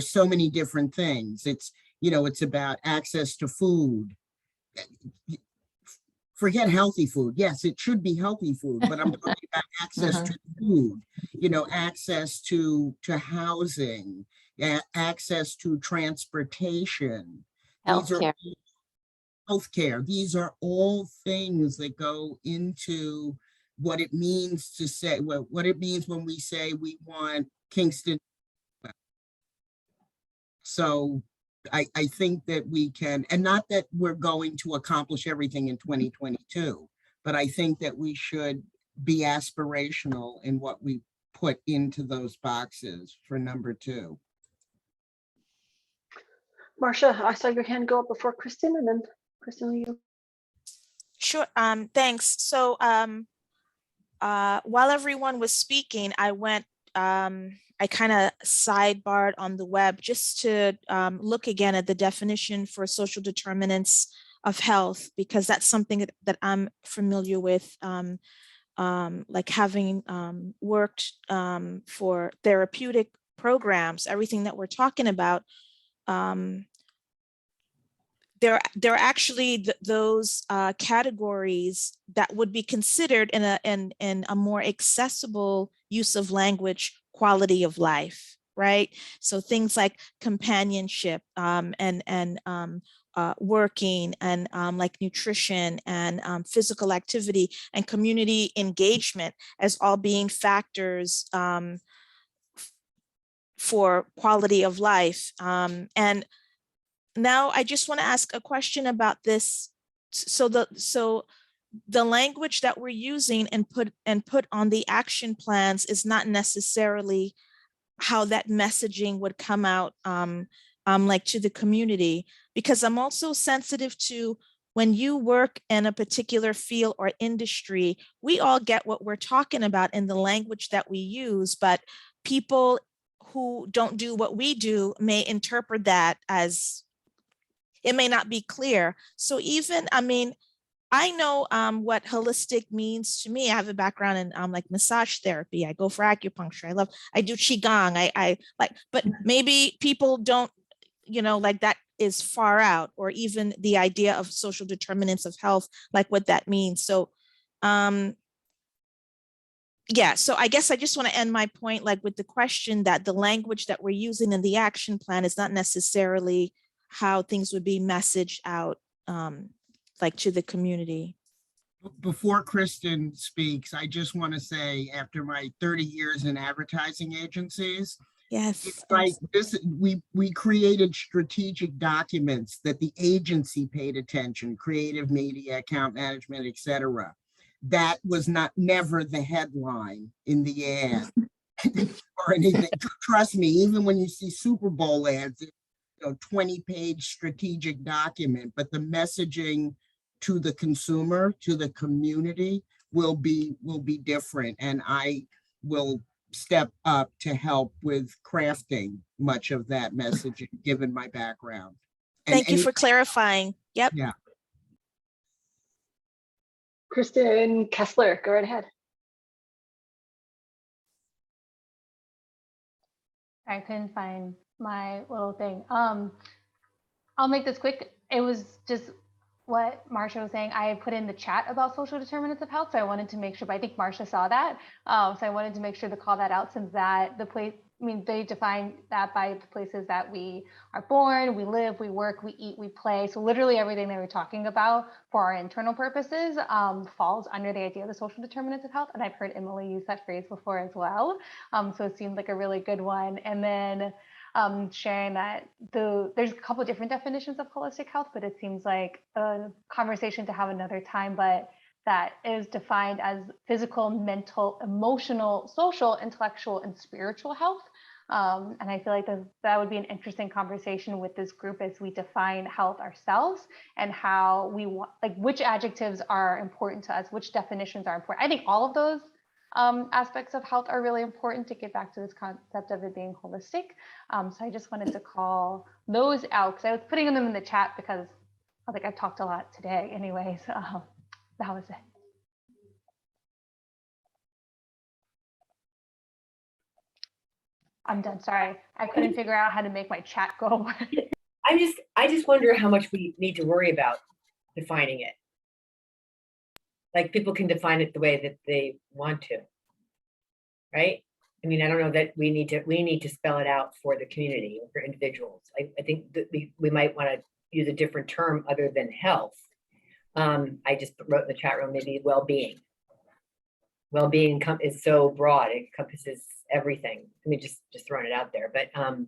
so many different things. It's, you know, it's about access to food. Forget healthy food. Yes, it should be healthy food, but I'm talking about access to food, you know, access to housing, access to transportation. Healthcare. Healthcare. These are all things that go into what it means to say, what it means when we say we want Kingston. So I think that we can, and not that we're going to accomplish everything in 2022, but I think that we should be aspirational in what we put into those boxes for number 2. Marcia, I saw your hand go up before Kristen, and then Kristen, you. Sure. Thanks. So while everyone was speaking, I went, I kind of sidebarred on the web just to look again at the definition for social determinants of health, because that's something that I'm familiar with, like having worked for therapeutic programs, everything that we're talking about. There are actually those categories that would be considered in a more accessible use of language, quality of life, right? So things like companionship and working and like nutrition and physical activity and community engagement as all being factors for quality of life. And now I just want to ask a question about this. So the language that we're using and put on the action plans is not necessarily how that messaging would come out like to the community, because I'm also sensitive to when you work in a particular field or industry, we all get what we're talking about in the language that we use, but people who don't do what we do may interpret that as it may not be clear. So even, I mean, I know what holistic means to me. I have a background in like massage therapy. I go for acupuncture. I do Qigong. I like, but maybe people don't, you know, like that is far out, or even the idea of social determinants of health, like what that means. So, yeah, so I guess I just want to end my point, like with the question that the language that we're using in the action plan is not necessarily how things would be messaged out, like to the community. Before Kristen speaks, I just want to say, after my 30 years in advertising agencies, yes, it's like this, we created strategic documents that the agency paid attention, creative media, account management, etc. That was never the headline in the ad or anything. Trust me, even when you see Super Bowl ads, 20-page strategic document, but the messaging to the consumer, to the community will be different. And I will step up to help with crafting much of that messaging, given my background. Thank you for clarifying. Yep. Yeah. Kirsten Kessler, go right ahead. I couldn't find my little thing. I'll make this quick. It was just what Marcia was saying. I put in the chat about social determinants of health, so I wanted to make sure, but I think Marcia saw that. So I wanted to make sure to call that out, since that the place, I mean, they define that by the places that we are born, we live, we work, we eat, we play. So literally everything they were talking about for our internal purposes falls under the idea of the social determinants of health. And I've heard Emily use that phrase before as well. So it seemed like a really good one. And then sharing that there's a couple of different definitions of holistic health, but it seems like a conversation to have another time, but that is defined as physical, mental, emotional, social, intellectual, and spiritual health. And I feel like that would be an interesting conversation with this group as we define health ourselves and how we want, like which adjectives are important to us, which definitions are important. I think all of those aspects of health are really important to get back to this concept of it being holistic. So I just wanted to call those out because I was putting them in the chat because I think I've talked a lot today anyway. So that was it. I'm done. Sorry. I couldn't figure out how to make my chat go away. I just wonder how much we need to worry about defining it. Like people can define it the way that they want to, right? I mean, I don't know that we need to spell it out for the community or for individuals. I think that we might want to use a different term other than health. I just wrote in the chat room, maybe well-being. Well-being is so broad, it encompasses everything. I mean, just throwing it out there, but I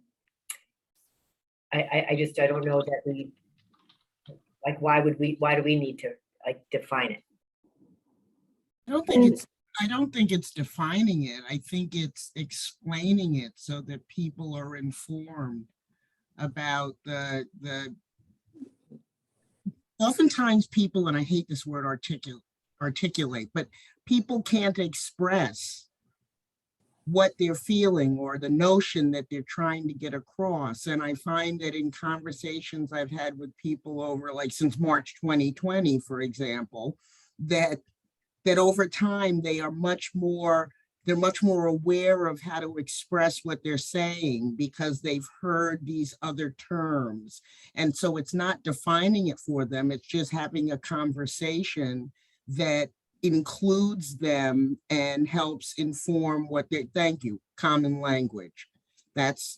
don't know that we, like, why do we need to like define it? I don't think it's defining it. I think it's explaining it so that people are informed about the oftentimes people, and I hate this word articulate, but people can't express what they're feeling or the notion that they're trying to get across. And I find that in conversations I've had with people over, like since March 2020, for example, that over time they're much more aware of how to express what they're saying because they've heard these other terms. And so it's not defining it for them, it's just having a conversation that includes them and helps inform what they, thank you, common language. That's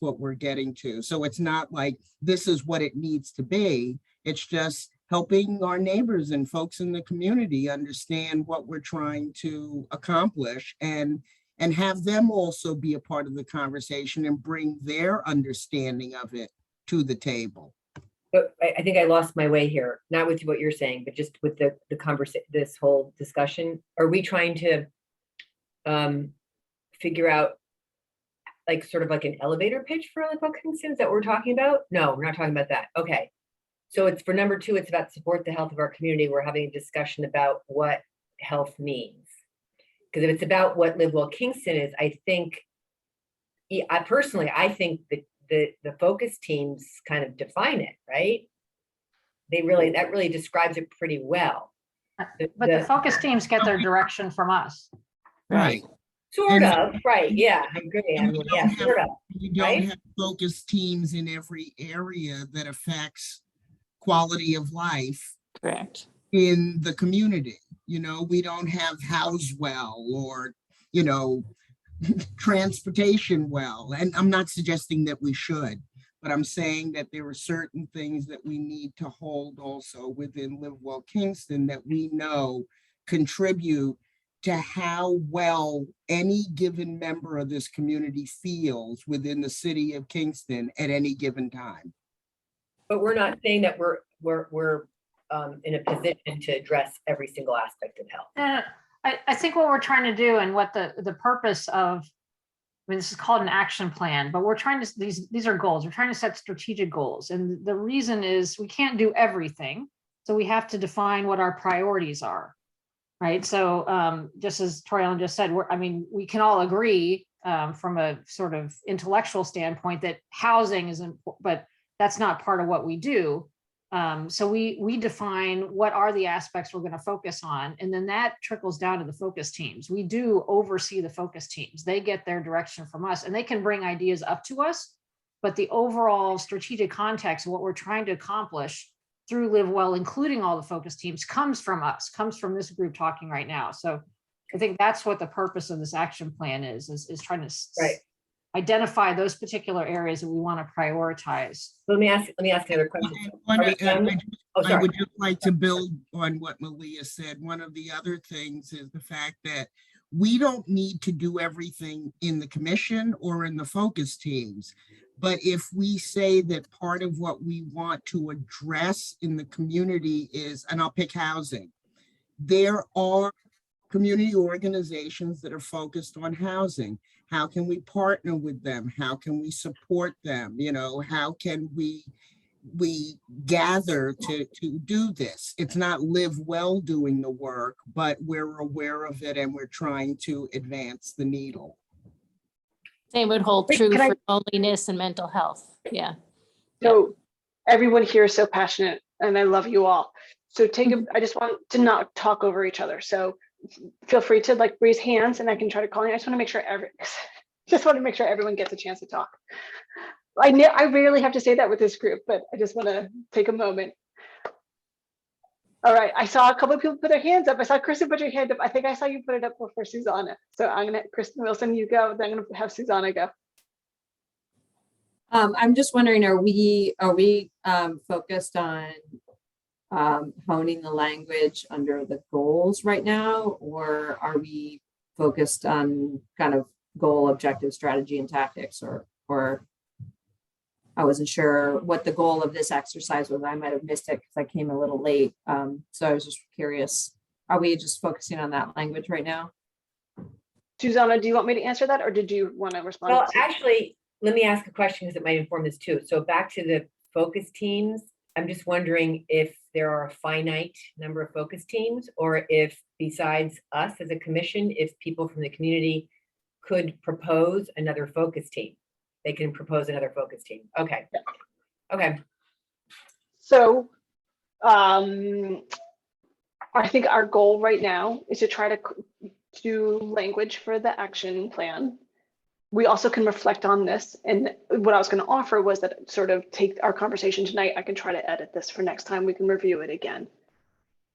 what we're getting to. So it's not like this is what it needs to be. It's just helping our neighbors and folks in the community understand what we're trying to accomplish and have them also be a part of the conversation and bring their understanding of it to the table. But I think I lost my way here, not with what you're saying, but just with the conversation, this whole discussion. Are we trying to figure out like sort of like an elevator pitch for Livewell Kingston? Is that what we're talking about? No, we're not talking about that. Okay. So it's for number 2, it's about support the health of our community. We're having a discussion about what health means. Because if it's about what Livewell Kingston is, I think, I think that the focus teams kind of define it, right? That really describes it pretty well. But the focus teams get their direction from us. Right. Sort of, right, yeah, I agree. Yeah, sort of. You don't have focus teams in every area that affects quality of life. Correct. In the community. We don't have house well or, transportation well. And I'm not suggesting that we should, but I'm saying that there are certain things that we need to hold also within Livewell Kingston that we know contribute to how well any given member of this community feels within the city of Kingston at any given time. But we're not saying that we're in a position to address every single aspect of health. I think what we're trying to do and what the purpose of, this is called an action plan, but we're trying to, these are goals. We're trying to set strategic goals. And the reason is we can't do everything. So we have to define what our priorities are, right? So just as Troy Ellen just said, we can all agree from a sort of intellectual standpoint that housing is important, but that's not part of what we do. So we define what are the aspects we're going to focus on, and then that trickles down to the focus teams. We do oversee the focus teams. They get their direction from us, and they can bring ideas up to us. But the overall strategic context of what we're trying to accomplish through Livewell, including all the focus teams, comes from us, comes from this group talking right now. So I think that's what the purpose of this action plan is trying to identify those particular areas that we want to prioritize. Let me ask another question. I would just like to build on what Malia said. One of the other things is the fact that we don't need to do everything in the commission or in the focus teams. But if we say that part of what we want to address in the community is, and I'll pick housing, there are community organizations that are focused on housing. How can we partner with them? How can we support them? You know, how can we gather to do this? It's not Livewell doing the work, but we're aware of it and we're trying to advance the needle. Same would hold true for loneliness and mental health. Yeah. So everyone here is so passionate and I love you all. So I just want to not talk over each other. So feel free to like raise hands and I can try to call you. I just want to make sure everyone gets a chance to talk. I rarely have to say that with this group, but I just want to take a moment. All right, I saw a couple of people put their hands up. I saw Kristen put your hand up. I think I saw you put it up before Susanna. So I'm gonna, Kristen Wilson, you go, then I'm gonna have Susanna go. I'm just wondering, are we focused on honing the language under the goals right now, or are we focused on kind of goal, objective, strategy, and tactics, or I wasn't sure what the goal of this exercise was. I might have missed it because I came a little late. So I was just curious, are we just focusing on that language right now? Susanna, do you want me to answer that or did you want to respond? Well, actually, let me ask a question because it might inform this too. So back to the focus teams, I'm just wondering if there are a finite number of focus teams or if besides us as a commission, if people from the community could propose another focus team. They can propose another focus team. Okay. Okay. So I think our goal right now is to try to do language for the action plan. We also can reflect on this. And what I was going to offer was that sort of take our conversation tonight. I can try to edit this for next time. We can review it again.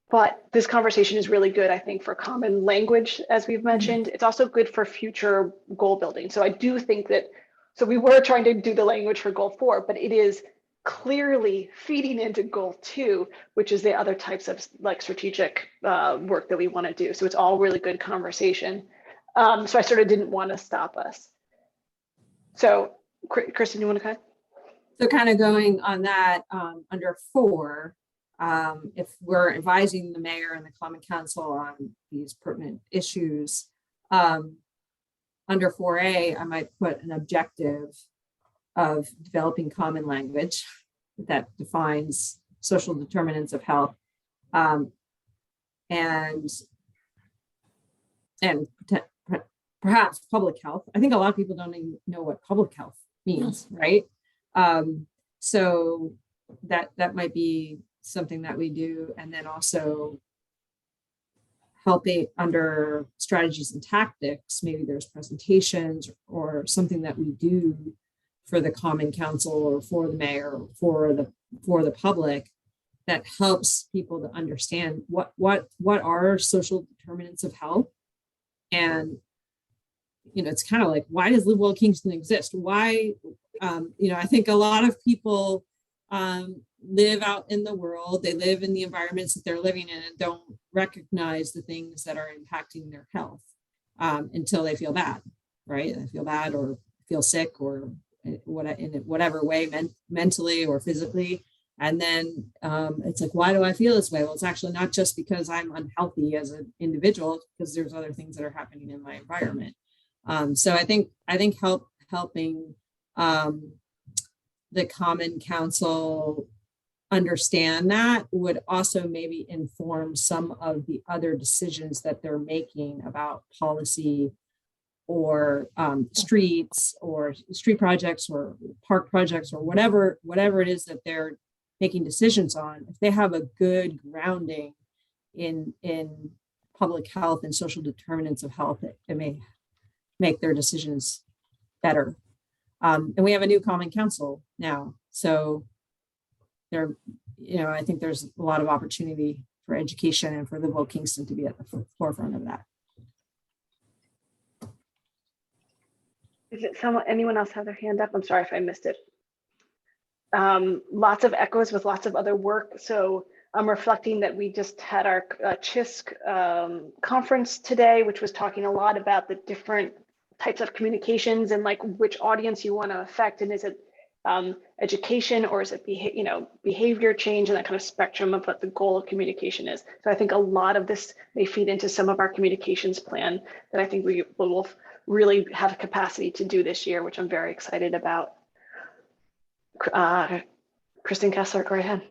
But this conversation is really good, I think, for common language, as we've mentioned. It's also good for future goal building. So I do think that, so we were trying to do the language for goal 4, but it is clearly feeding into goal 2, which is the other types of like strategic work that we want to do. So it's all really good conversation. So I sort of didn't want to stop us. So Kirsten, you want to go ahead? So kind of going on that under 4, if we're advising the mayor and the common council on these pertinent issues, under 4A, I might put an objective of developing common language that defines social determinants of health and perhaps public health. I think a lot of people don't even know what public health means, right? So that might be something that we do. And then also helping under strategies and tactics, maybe there's presentations or something that we do for the common council or for the mayor or for the public that helps people to understand what are social determinants of health. And it's kind of like, why does Livewell Kingston exist? Why, I think a lot of people live out in the world, they live in the environments that they're living in and don't recognize the things that are impacting their health until they feel bad, right? They feel bad or feel sick or in whatever way, mentally or physically. And then it's like, why do I feel this way? Well, it's actually not just because I'm unhealthy as an individual, because there's other things that are happening in my environment. So I think helping the Common Council understand that would also maybe inform some of the other decisions that they're making about policy or streets or street projects or park projects or whatever it is that they're making decisions on, if they have a good grounding in public health and social determinants of health, it may make their decisions better. And we have a new common council now. So there, I think there's a lot of opportunity for education and for Livewell Kingston to be at the forefront of that. Is it anyone else have their hand up? I'm sorry if I missed it. Lots of echoes with lots of other work. So I'm reflecting that we just had our CHISC conference today, which was talking a lot about the different types of communications and like which audience you want to affect. And is it education, or is it behavior change, and that kind of spectrum of what the goal of communication is. So I think a lot of this may feed into some of our communications plan that I think we will really have a capacity to do this year, which I'm very excited about. Kristen Kessler, go ahead.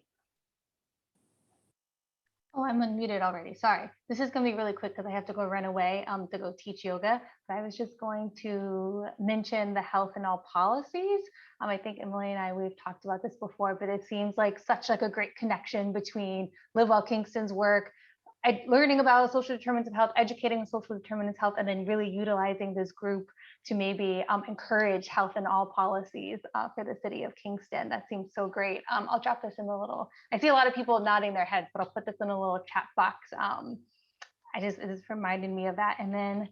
Oh, I'm unmuted already. Sorry. This is going to be really quick because I have to go run away to go teach yoga. But I was just going to mention the health and all policies. I think Emily and we've talked about this before, but it seems like such like a great connection between Livewell Kingston's work, learning about social determinants of health, educating on social determinants of health, and then really utilizing this group to maybe encourage health and all policies for the city of Kingston. That seems so great. I'll drop this in a little, I see a lot of people nodding their heads, but I'll put this in a little chat box. It just reminded me of that. And then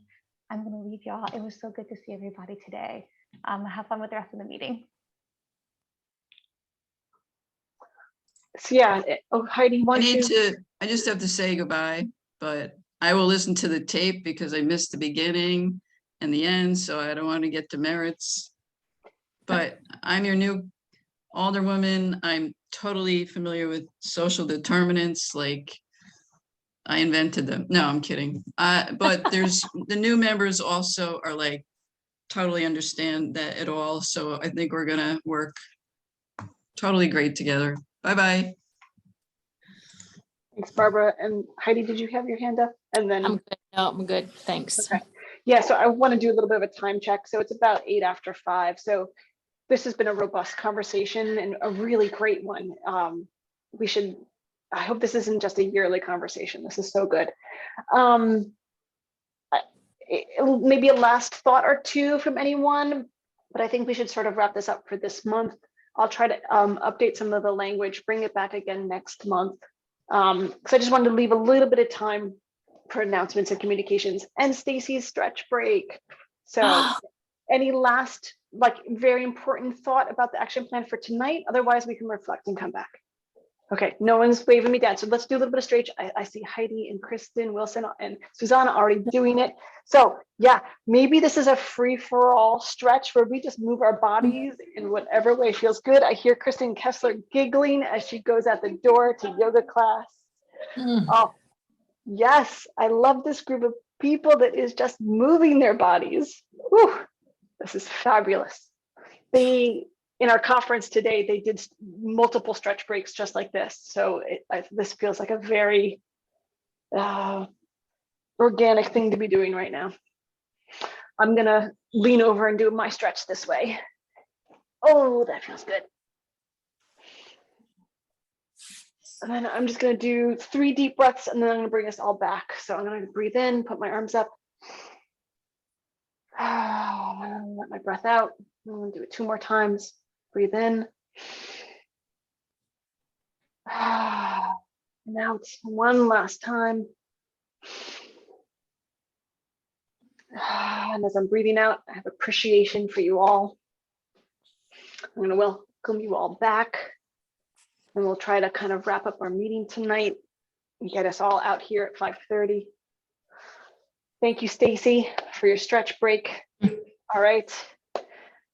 I'm gonna leave y'all. It was so good to see everybody today. Have fun with the rest of the meeting. So yeah, Heidi, I just have to say goodbye, but I will listen to the tape because I missed the beginning and the end, so I don't want to get demerits. But I'm your new alderwoman. I'm totally familiar with social determinants, like I invented them. No, I'm kidding. But there's the new members also are like totally understand that at all. So I think we're gonna work totally great together. Bye-bye. Thanks, Barbara. And Heidi, did you have your hand up? And then I'm good. No, I'm good. Thanks. Okay. Yeah, so I want to do a little bit of a time check. So it's about 8 after 5. So this has been a robust conversation and a really great one. I hope this isn't just a yearly conversation. This is so good. Maybe a last thought or two from anyone, but I think we should sort of wrap this up for this month. I'll try to update some of the language, bring it back again next month. So I just wanted to leave a little bit of time for announcements and communications and Stacy's stretch break. So any last very important thought about the action plan for tonight? Otherwise we can reflect and come back. Okay, no one's waving me down. So let's do a little bit of stretch. I see Heidi and Kristen, Wilson, and Susanna already doing it. So yeah, maybe this is a free-for-all stretch where we just move our bodies in whatever way feels good. I hear Kristen Kessler giggling as she goes out the door to yoga class. Oh, yes, I love this group of people that is just moving their bodies. Whew, this is fabulous. In our conference today, they did multiple stretch breaks just like this. So this feels like a very organic thing to be doing right now. I'm gonna lean over and do my stretch this way. Oh, that feels good. And then I'm just gonna do 3 deep breaths and then I'm gonna bring us all back. So I'm gonna breathe in, put my arms up. Let my breath out. I'm gonna do it 2 more times. Breathe in. And out 1 last time. And as I'm breathing out, I have appreciation for you all. I'm going to welcome you all back. And we'll try to kind of wrap up our meeting tonight and get us all out here at 5:30. Thank you, Stacy, for your stretch break. All right.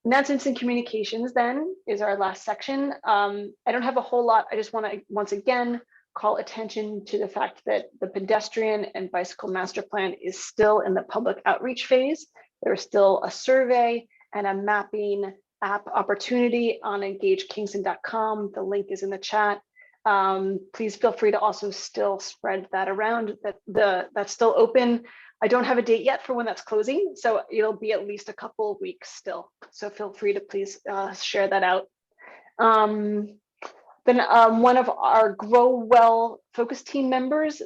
Announcements and communications then is our last section. I don't have a whole lot. I just want to once again call attention to the fact that the pedestrian and bicycle master plan is still in the public outreach phase. There's still a survey and a mapping app opportunity on engagekingston.com. The link is in the chat. Please feel free to also still spread that around. That's still open. I don't have a date yet for when that's closing, so it'll be at least a couple of weeks still. So feel free to please share that out. Then one of our Grow Well focus team members,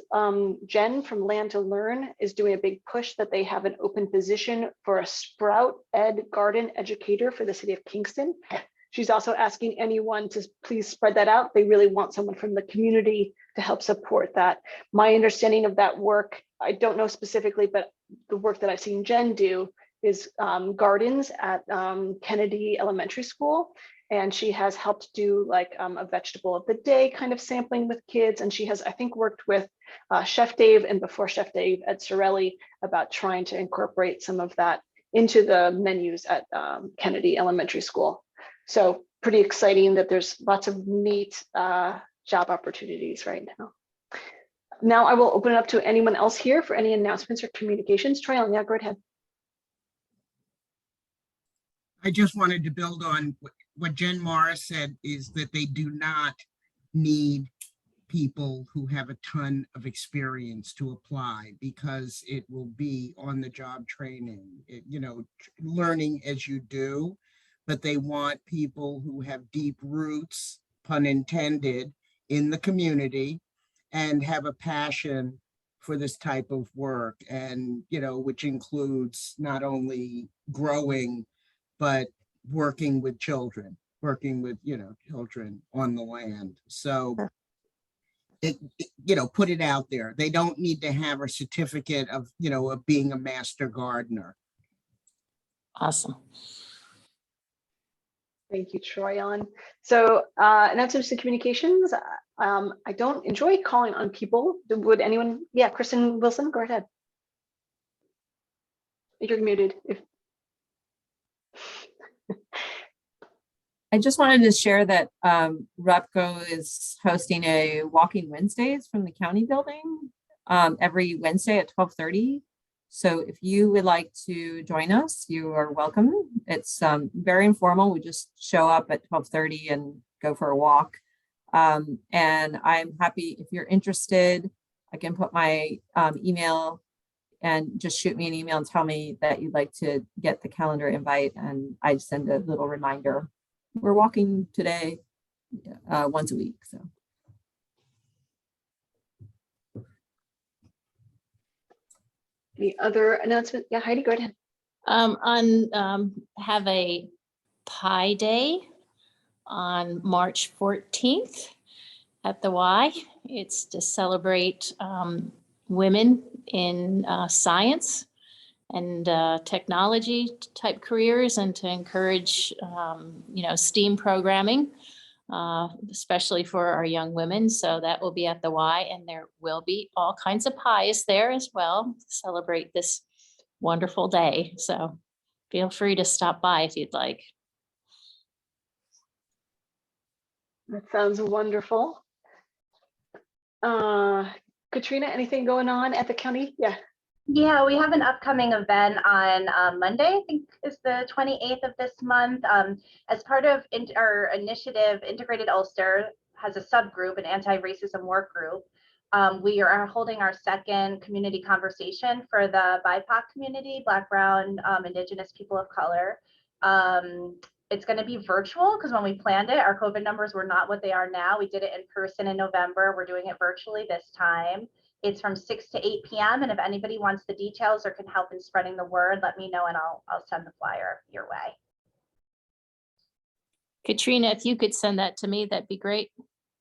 Jen from Land to Learn, is doing a big push that they have an open position for a Sprout Ed garden educator for the city of Kingston. She's also asking anyone to please spread that out. They really want someone from the community to help support that. My understanding of that work, I don't know specifically, but the work that I've seen Jen do is gardens at Kennedy Elementary School. And she has helped do like a vegetable of the day kind of sampling with kids. And she has, I think, worked with Chef Dave and before Chef Dave at Sorelli about trying to incorporate some of that into the menus at Kennedy Elementary School. So pretty exciting that there's lots of neat job opportunities right now. Now I will open it up to anyone else here for any announcements or communications. Troy, yeah, go ahead. I just wanted to build on what Jen Morris said, is that they do not need people who have a ton of experience to apply, because it will be on the job training, learning as you do, but they want people who have deep roots, pun intended, in the community and have a passion for this type of work, and, which includes not only growing, but working with children, children on the land. So, put it out there. They don't need to have a certificate of, of being a master gardener. Awesome. Thank you, Troy Ellen. So announcements and communications. I don't enjoy calling on people. Would anyone? Yeah, Kirsten Wilson, go ahead. You're muted. I just wanted to share that REPCO is hosting a Walking Wednesdays from the county building every Wednesday at 12:30. So if you would like to join us, you are welcome. It's very informal. We just show up at 12:30 and go for a walk. And I'm happy if you're interested, I can put my email and just shoot me an email and tell me that you'd like to get the calendar invite, and I send a little reminder. We're walking today once a week. So. Any other announcement? Yeah, Heidi, go ahead. Have a Pie Day on March 14th at the Y. It's to celebrate women in science and technology type careers, and to encourage, STEAM programming, especially for our young women. So that will be at the Y, and there will be all kinds of pies there as well to celebrate this wonderful day. So feel free to stop by if you'd like. That sounds wonderful. Katrina, anything going on at the county? Yeah. Yeah, we have an upcoming event on Monday, I think is the 28th of this month. As part of our initiative, Integrated Ulster has a subgroup, an anti-racism work group. We are holding our second community conversation for the BIPOC community, Black, Brown, Indigenous people of color. It's going to be virtual because when we planned it, our COVID numbers were not what they are now. We did it in person in November. We're doing it virtually this time. It's from 6 to 8 p.m. And if anybody wants the details or can help in spreading the word, let me know and I'll send the flyer your way. Katrina, if you could send that to me, that'd be great.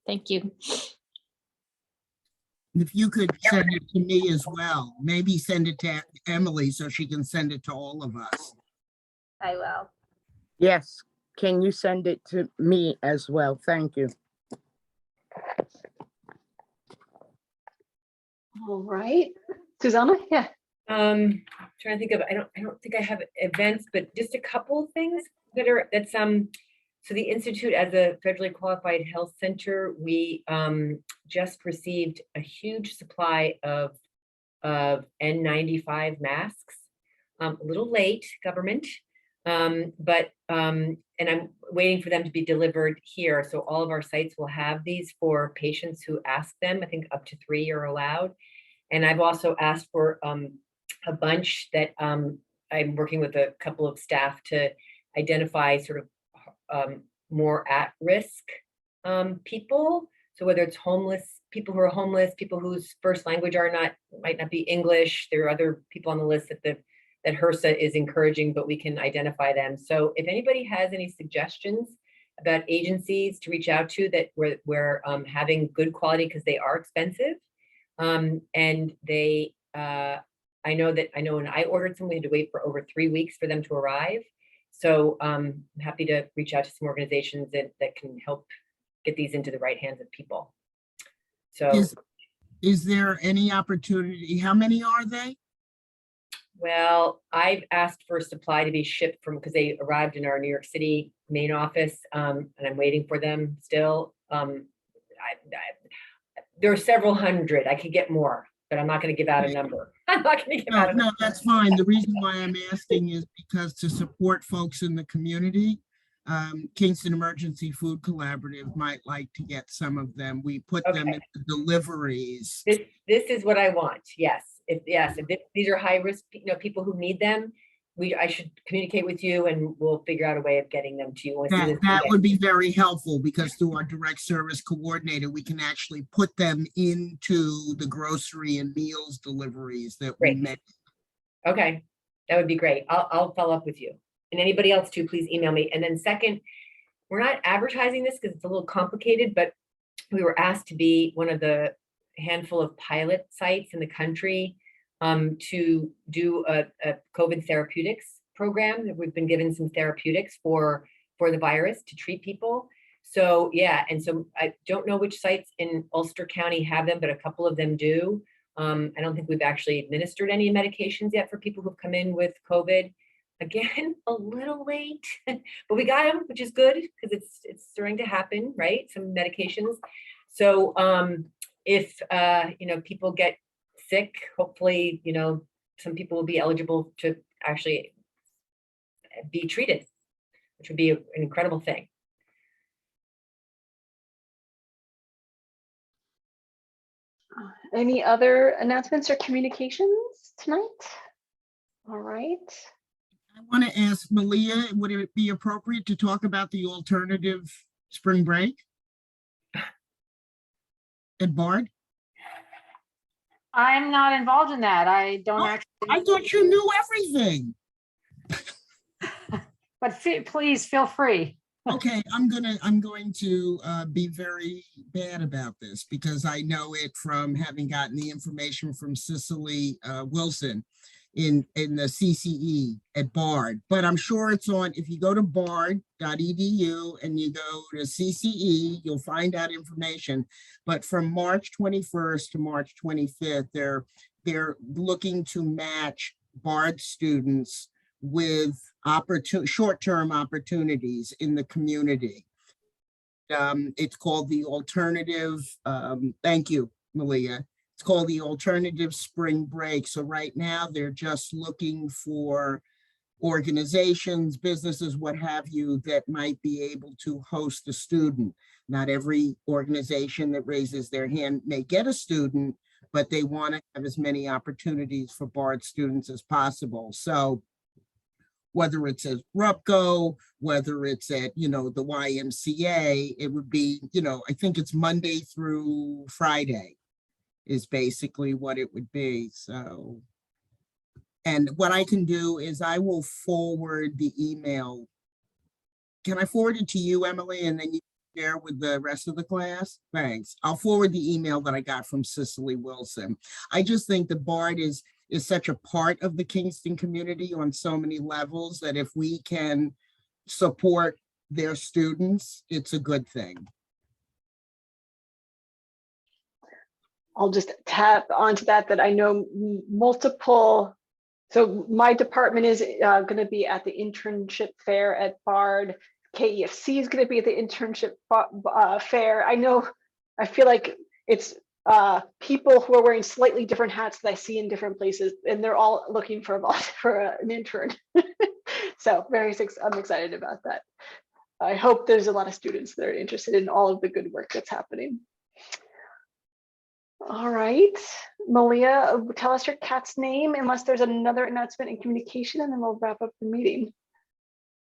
Thank you. If you could send it to me as well, maybe send it to Emily so she can send it to all of us. I will. Yes, can you send it to me as well? Thank you. All right, Susanna, yeah. Trying to think of, I don't think I have events, but just a couple of things so the Institute, as a federally qualified health center, we just received a huge supply of N95 masks. A little late, government, but and I'm waiting for them to be delivered here. So all of our sites will have these for patients who ask them. I think up to 3 are allowed. And I've also asked for a bunch that I'm working with a couple of staff to identify sort of more at risk people. So whether it's homeless, people who are homeless, people whose first language might not be English. There are other people on the list that HRSA is encouraging, but we can identify them. So if anybody has any suggestions about agencies to reach out to that we're having good quality, because they are expensive. And they, I know when I ordered some, we had to wait for over 3 weeks for them to arrive. So I'm happy to reach out to some organizations that can help get these into the right hands of people. So is there any opportunity? How many are they? well, I've asked for a supply to be shipped from, because they arrived in our New York City main office, and I'm waiting for them still. There are several hundred. I could get more, but I'm not going to give out a number. I'm not going to give out a No, number. that's fine. The reason why I'm asking is because to support folks in the community, Kingston Emergency Food Collaborative might like to get some of them. We put them Okay. into deliveries. This is what I want. Yes. If these are high risk, people who need them, I should communicate with you and we'll figure out a way of getting them to you. Once That would be very helpful because through our direct service coordinator, we can actually put them into the grocery and meals deliveries that we Great. make. Okay, that would be great. I'll follow up with you. And anybody else too, please email me. And then second, we're not advertising this because it's a little complicated, but we were asked to be one of the handful of pilot sites in the country to do a Coven Therapeutics program. That we've been given some therapeutics for the virus to treat people. So yeah, and so I don't know which sites in Ulster County have them, but a couple of them do. I don't think we've actually administered any medications yet for people who've come in with COVID. Again, a little late, but we got them, which is good because it's starting to happen, right? Some medications. So if people get sick, hopefully, some people will be eligible to actually be treated, which would be an incredible thing. Any other announcements or communications tonight? All right. I want to ask Malia, would it be appropriate to talk about the alternative spring break at Bard? I'm not involved in that. I don't actually, I thought you knew everything. but please feel free. Okay, I'm going to be very bad about this because I know it from having gotten the information from Cicely Wilson in the CCE at Bard, but I'm sure it's on, if you go to bard.edu and you go to CCE, you'll find out information. But from March 21st to March 25th, they're looking to match Bard students with short-term opportunities in the community. It's called the alternative, thank you, Malia. It's called the alternative spring break. So right now they're just looking for organizations, businesses, what have you, that might be able to host a student. Not every organization that raises their hand may get a student, but they want to have as many opportunities for Bard students as possible. So whether it's at RUPCO, whether it's at, the YMCA, it would be, I think it's Monday through Friday is basically what it would be. So, and what I can do is I will forward the email. Can I forward it to you, Emily, and then you share with the rest of the class? Thanks. I'll forward the email that I got from Cicely Wilson. I just think the Bard is such a part of the Kingston community on so many levels that if we can support their students, it's a good thing. I'll just tap onto that I know multiple. So my department is going to be at the internship fair at Bard. KEFC is going to be at the internship fair. I feel like it's people who are wearing slightly different hats that I see in different places, and they're all looking for an intern. So I'm excited about that. I hope there's a lot of students that are interested in all of the good work that's happening. All right, Malia, tell us your cat's name unless there's another announcement in communication, and then we'll wrap up the meeting.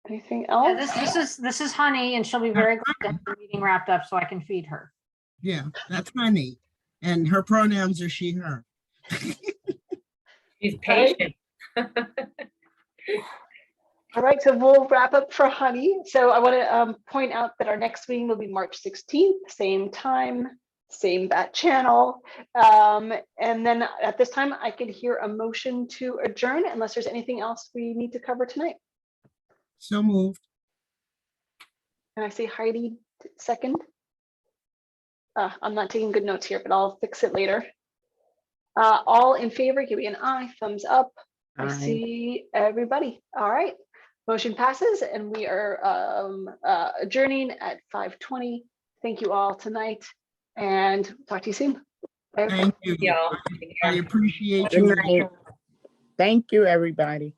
Anything Yeah, else? this is Honey, and she'll be very glad to have the meeting wrapped up so I can feed her. Yeah, that's Honey. And her pronouns are she, her. She's Right. patient. All right, so we'll wrap up for Honey. So I want to point out that our next meeting will be March 16th, same time, same bat channel. And then at this time, I could hear a motion to adjourn unless there's anything else we need to cover tonight. So moved. And I see Heidi second. I'm not taking good notes here, but I'll fix it later. All in favor, give me an eye, thumbs up. I Aye. see everybody. All right. Motion passes and we are adjourning at 5:20. Thank you all tonight and talk to you soon. Bye. Thank you. Y'all. I appreciate Good you. night. Thank you, everybody.